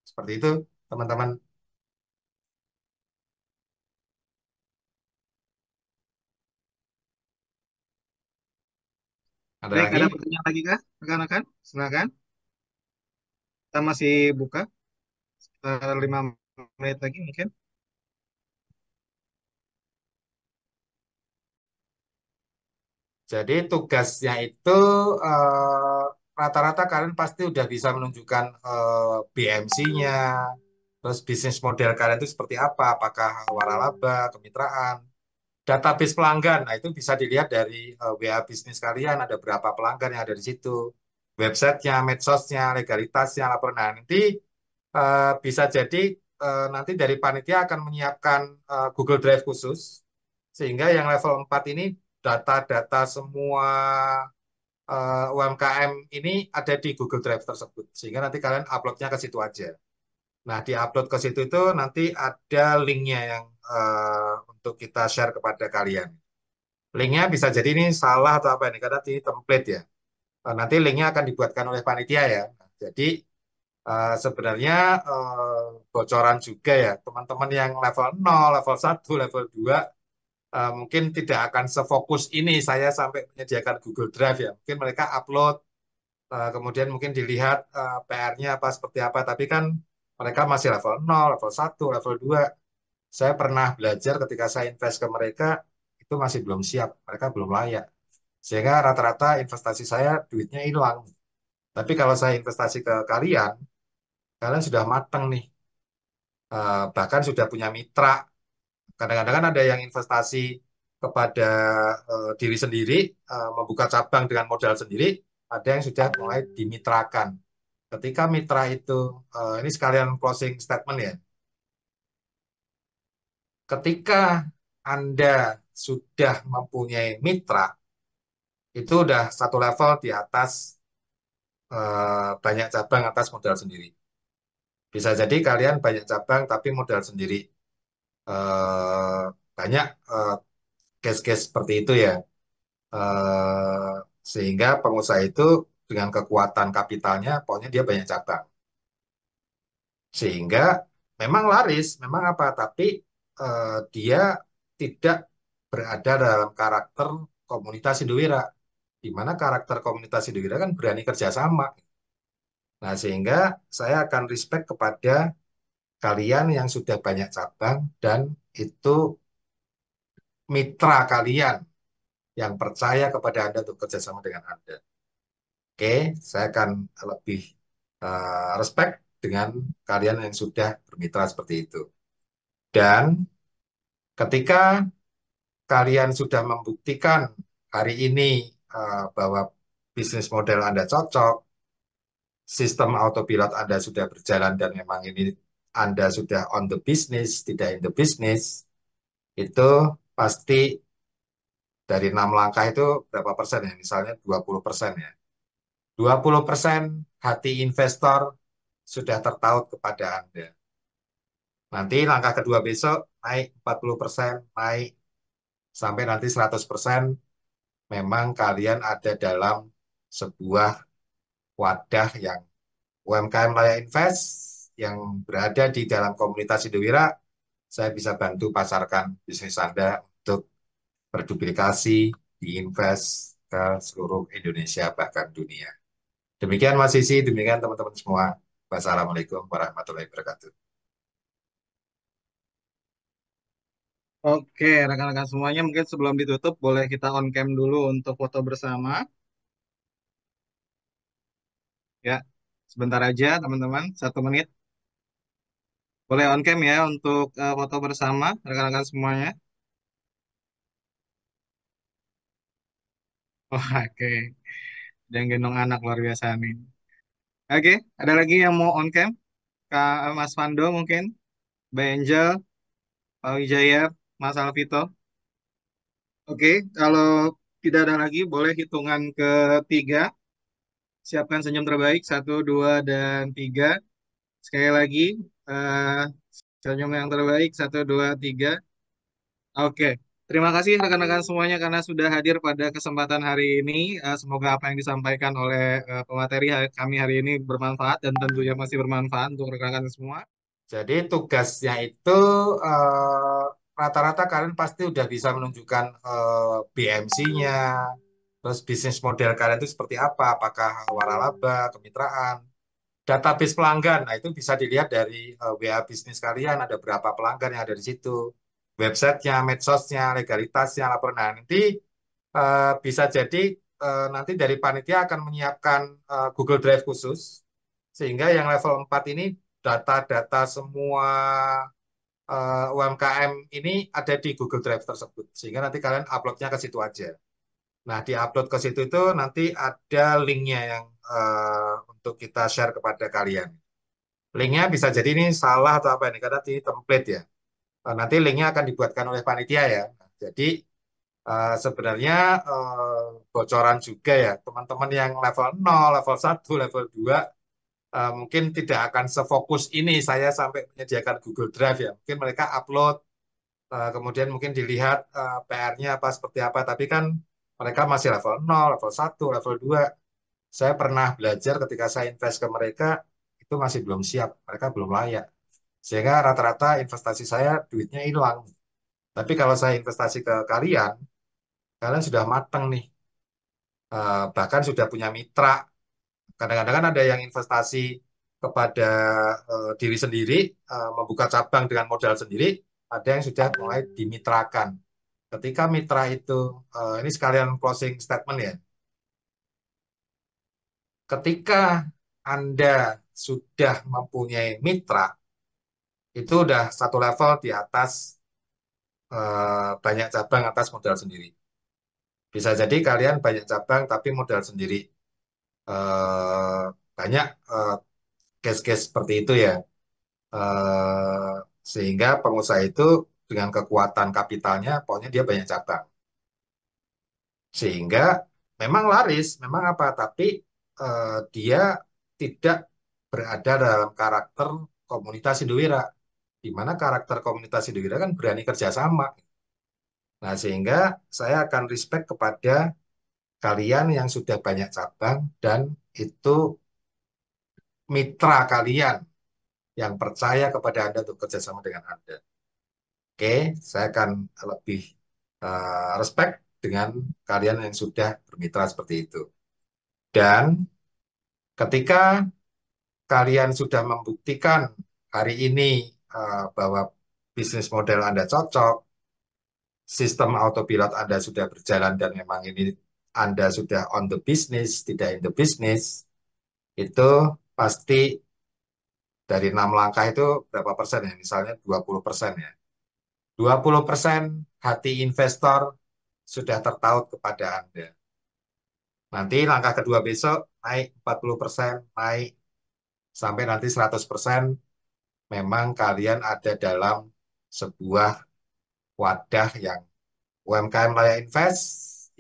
Seperti itu teman-teman. Ada Baik, lagi? ada pertanyaan lagi kah, rekan-rekan? Silakan. Kita masih buka 5 menit lagi mungkin. Jadi tugasnya itu rata-rata kalian pasti udah bisa menunjukkan BMC-nya, terus bisnis model kalian itu seperti apa, apakah waralaba, kemitraan, database pelanggan. Nah, itu bisa dilihat dari WA bisnis kalian, ada berapa pelanggan yang ada di situ, websitenya, medsosnya, legalitasnya, laporan. Nah, nanti bisa jadi nanti dari panitia akan menyiapkan Google Drive khusus, sehingga yang level 4 ini data-data semua UMKM ini ada di Google Drive tersebut. Sehingga nanti kalian uploadnya ke situ aja. Nah, di-upload ke situ itu nanti ada linknya yang untuk kita share kepada kalian. Linknya bisa jadi ini salah atau apa ini, karena ini template ya. Nanti linknya akan dibuatkan oleh panitia ya. Nah, jadi sebenarnya bocoran juga ya, teman-teman yang level 0, level 1, level 2, mungkin tidak akan sefokus ini saya sampai menyediakan Google Drive ya. Mungkin mereka upload, kemudian mungkin dilihat PR-nya apa seperti apa, tapi kan mereka masih level 0, level 1, level 2. Saya pernah belajar ketika saya invest ke mereka, itu masih belum siap, mereka belum layak. Sehingga rata-rata investasi saya duitnya hilang. Tapi kalau saya investasi ke kalian, kalian sudah matang nih, bahkan sudah punya mitra. Kadang-kadang kan ada yang investasi kepada diri sendiri, membuka cabang dengan modal sendiri, ada yang sudah mulai dimitrakan. Ketika mitra itu, ini sekalian closing statement ya, ketika Anda sudah mempunyai mitra, itu udah satu level di atas banyak cabang atas modal sendiri. Bisa jadi kalian banyak cabang tapi modal sendiri. Eh, banyak case-case seperti itu ya. Eh, sehingga pengusaha itu dengan kekuatan kapitalnya, pokoknya dia banyak cabang. Sehingga memang laris, memang apa, tapi dia tidak berada dalam karakter komunitas Indowira, di mana karakter komunitas Indowira kan berani kerjasama. Nah, sehingga saya akan respect kepada kalian yang sudah banyak cabang dan itu mitra kalian yang percaya kepada Anda untuk kerjasama dengan Anda. Oke, saya akan lebih respect dengan kalian yang sudah bermitra seperti itu. Dan ketika kalian sudah membuktikan hari ini bahwa bisnis model Anda cocok, sistem autopilot Anda sudah berjalan dan memang ini Anda sudah on the business, tidak in the business, itu pasti dari 6 langkah itu berapa persen ya? Misalnya 20% ya. 20% hati investor sudah tertaut kepada Anda. Nanti langkah kedua besok naik 40%, naik sampai nanti 100%. Memang kalian ada dalam sebuah wadah yang UMKM Layak Invest yang berada di dalam komunitas Indowira. Saya bisa bantu pasarkan bisnis Anda untuk berduplikasi, diinvest ke seluruh Indonesia bahkan dunia. Demikian Mas Sisi, demikian teman-teman semua. Wassalamualaikum warahmatullahi wabarakatuh. Oke, rekan-rekan semuanya mungkin sebelum ditutup boleh kita on cam dulu untuk foto bersama. Ya, sebentar aja teman-teman, 1 menit. Boleh on cam ya untuk foto bersama rekan-rekan semuanya. Oh, oke, dan gendong anak luar biasa nih. Oke, ada lagi yang mau on cam? Kak Mas Fando mungkin, Mbak Angel, Pak Wijaya, Mas Alvito. Oke, kalau tidak ada lagi, boleh hitungan ketiga. Siapkan senyum terbaik, 1, 2, dan 3. Sekali lagi, eh, senyum yang terbaik, 1, 2, 3. Oke, terima kasih rekan-rekan semuanya karena sudah hadir pada kesempatan hari ini. Semoga apa yang disampaikan oleh pemateri kami hari ini bermanfaat dan tentunya masih bermanfaat untuk rekan-rekan semua. Jadi tugasnya itu rata-rata kalian pasti udah bisa menunjukkan BMC-nya, terus bisnis model kalian itu seperti apa, apakah waralaba, kemitraan, database pelanggan. Nah, itu bisa dilihat dari WA bisnis kalian, ada berapa pelanggan yang ada di situ, websitenya, medsosnya, legalitasnya, laporan. Nah, nanti bisa jadi nanti dari panitia akan menyiapkan Google Drive khusus, sehingga yang level 4 ini data-data semua UMKM ini ada di Google Drive tersebut. Sehingga nanti kalian uploadnya ke situ aja. Nah, di-upload ke situ itu nanti ada linknya yang untuk kita share kepada kalian. Linknya bisa jadi ini salah atau apa ini, karena ini template ya. Nanti linknya akan dibuatkan oleh panitia ya. Nah, jadi sebenarnya bocoran juga ya, teman-teman yang level 0, level 1, level 2, mungkin tidak akan sefokus ini saya sampai menyediakan Google Drive ya. Mungkin mereka upload, kemudian mungkin dilihat PR-nya apa seperti apa, tapi kan mereka masih level 0, level 1, level 2. Saya pernah belajar ketika saya invest ke mereka, itu masih belum siap, mereka belum layak. Sehingga rata-rata investasi saya duitnya hilang. Tapi kalau saya investasi ke kalian, kalian sudah matang nih, bahkan sudah punya mitra. Kadang-kadang kan ada yang investasi kepada diri sendiri, membuka cabang dengan modal sendiri, ada yang sudah mulai dimitrakan. Ketika mitra itu, ini sekalian closing statement ya, ketika Anda sudah mempunyai mitra, itu udah satu level di atas banyak cabang atas modal sendiri. Bisa jadi kalian banyak cabang tapi modal sendiri. Eh, banyak case-case seperti itu ya. Eh, sehingga pengusaha itu dengan kekuatan kapitalnya, pokoknya dia banyak cabang. Sehingga memang laris, memang apa, tapi dia tidak berada dalam karakter komunitas Indowira, di mana karakter komunitas Indowira kan berani kerjasama. Nah, sehingga saya akan respect kepada kalian yang sudah banyak cabang dan itu mitra kalian yang percaya kepada Anda untuk kerjasama dengan Anda. Oke, saya akan lebih respect dengan kalian yang sudah bermitra seperti itu. Dan ketika kalian sudah membuktikan hari ini bahwa bisnis model Anda cocok, sistem autopilot Anda sudah berjalan dan memang ini Anda sudah on the business, tidak in the business, itu pasti dari 6 langkah itu berapa persen ya? Misalnya 20% ya. 20% hati investor sudah tertaut kepada Anda. Nanti langkah kedua besok naik 40%, naik sampai nanti 100%. Memang kalian ada dalam sebuah wadah yang UMKM Layak Invest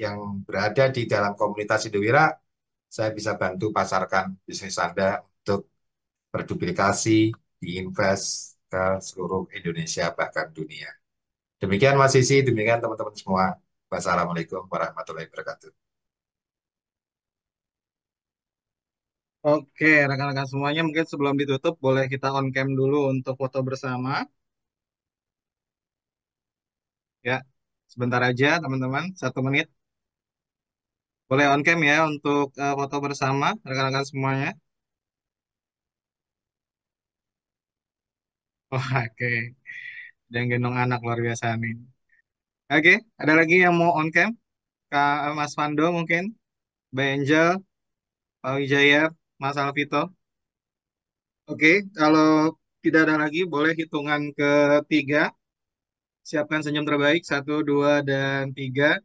yang berada di dalam komunitas Indowira. Saya bisa bantu pasarkan bisnis Anda untuk berduplikasi, diinvest ke seluruh Indonesia bahkan dunia. Demikian Mas Sisi, demikian teman-teman semua. Wassalamualaikum warahmatullahi wabarakatuh. Oke, rekan-rekan semuanya, mungkin sebelum ditutup boleh kita on cam dulu untuk foto bersama. Ya, sebentar aja teman-teman, 1 menit. Boleh on cam ya untuk foto bersama rekan-rekan semuanya. Oh, oke, dan gendong anak luar biasa nih. Oke, ada lagi yang mau on cam? Kak Mas Fando mungkin, Mbak Angel, Pak Wijaya, Mas Alvito. Oke, kalau tidak ada lagi, boleh hitungan ketiga. Siapkan senyum terbaik, 1, 2, dan 3.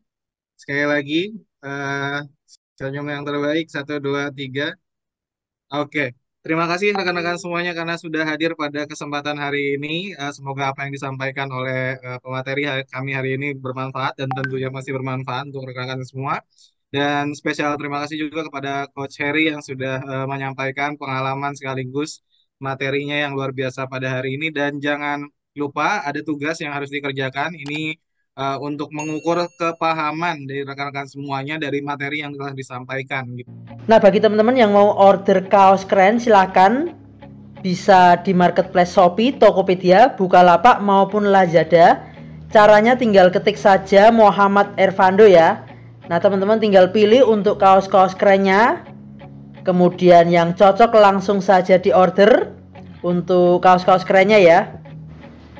Sekali lagi, senyum yang terbaik, 1, 2, 3. Oke, terima kasih rekan-rekan semuanya karena sudah hadir pada kesempatan hari ini. Semoga apa yang disampaikan oleh pemateri kami hari ini bermanfaat dan tentunya masih bermanfaat untuk rekan-rekan semua. Dan spesial terima kasih juga kepada Coach Heri yang sudah menyampaikan pengalaman sekaligus materinya yang luar biasa pada hari ini. Dan jangan lupa ada tugas yang harus dikerjakan. Ini untuk mengukur kepahaman dari rekan-rekan semuanya dari materi yang telah disampaikan. Nah, bagi teman-teman yang mau order kaos keren, silahkan bisa di marketplace Shopee, Tokopedia, Bukalapak maupun Lazada. Caranya tinggal ketik saja Muhammad Ervando ya. Nah, teman-teman tinggal pilih untuk kaos-kaos kerennya. Kemudian yang cocok langsung saja diorder untuk kaos-kaos kerennya ya.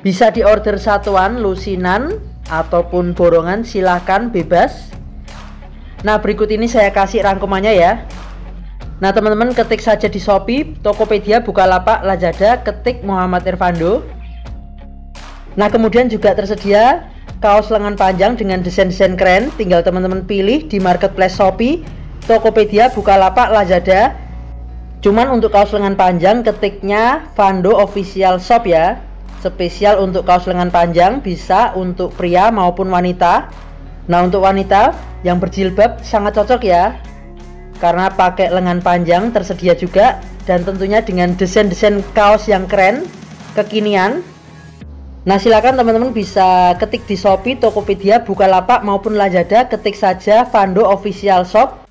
Bisa diorder satuan, lusinan, ataupun borongan, silahkan bebas. Nah, berikut ini saya kasih rangkumannya ya. Nah, teman-teman ketik saja di Shopee, Tokopedia, Bukalapak, Lazada, ketik Muhammad Ervando. Nah, kemudian juga tersedia kaos lengan panjang dengan desain-desain keren. Tinggal teman-teman pilih di marketplace Shopee, Tokopedia, Bukalapak, Lazada. Cuman untuk kaos lengan panjang ketiknya Vando Official Shop ya. Spesial untuk kaos lengan panjang, bisa untuk pria maupun wanita. Nah, untuk wanita yang berjilbab sangat cocok ya, karena pakai lengan panjang tersedia juga. Dan tentunya dengan desain-desain kaos yang keren, kekinian. Nah, silakan teman-teman bisa ketik di Shopee, Tokopedia, Bukalapak maupun Lazada, ketik saja Vando Official Shop.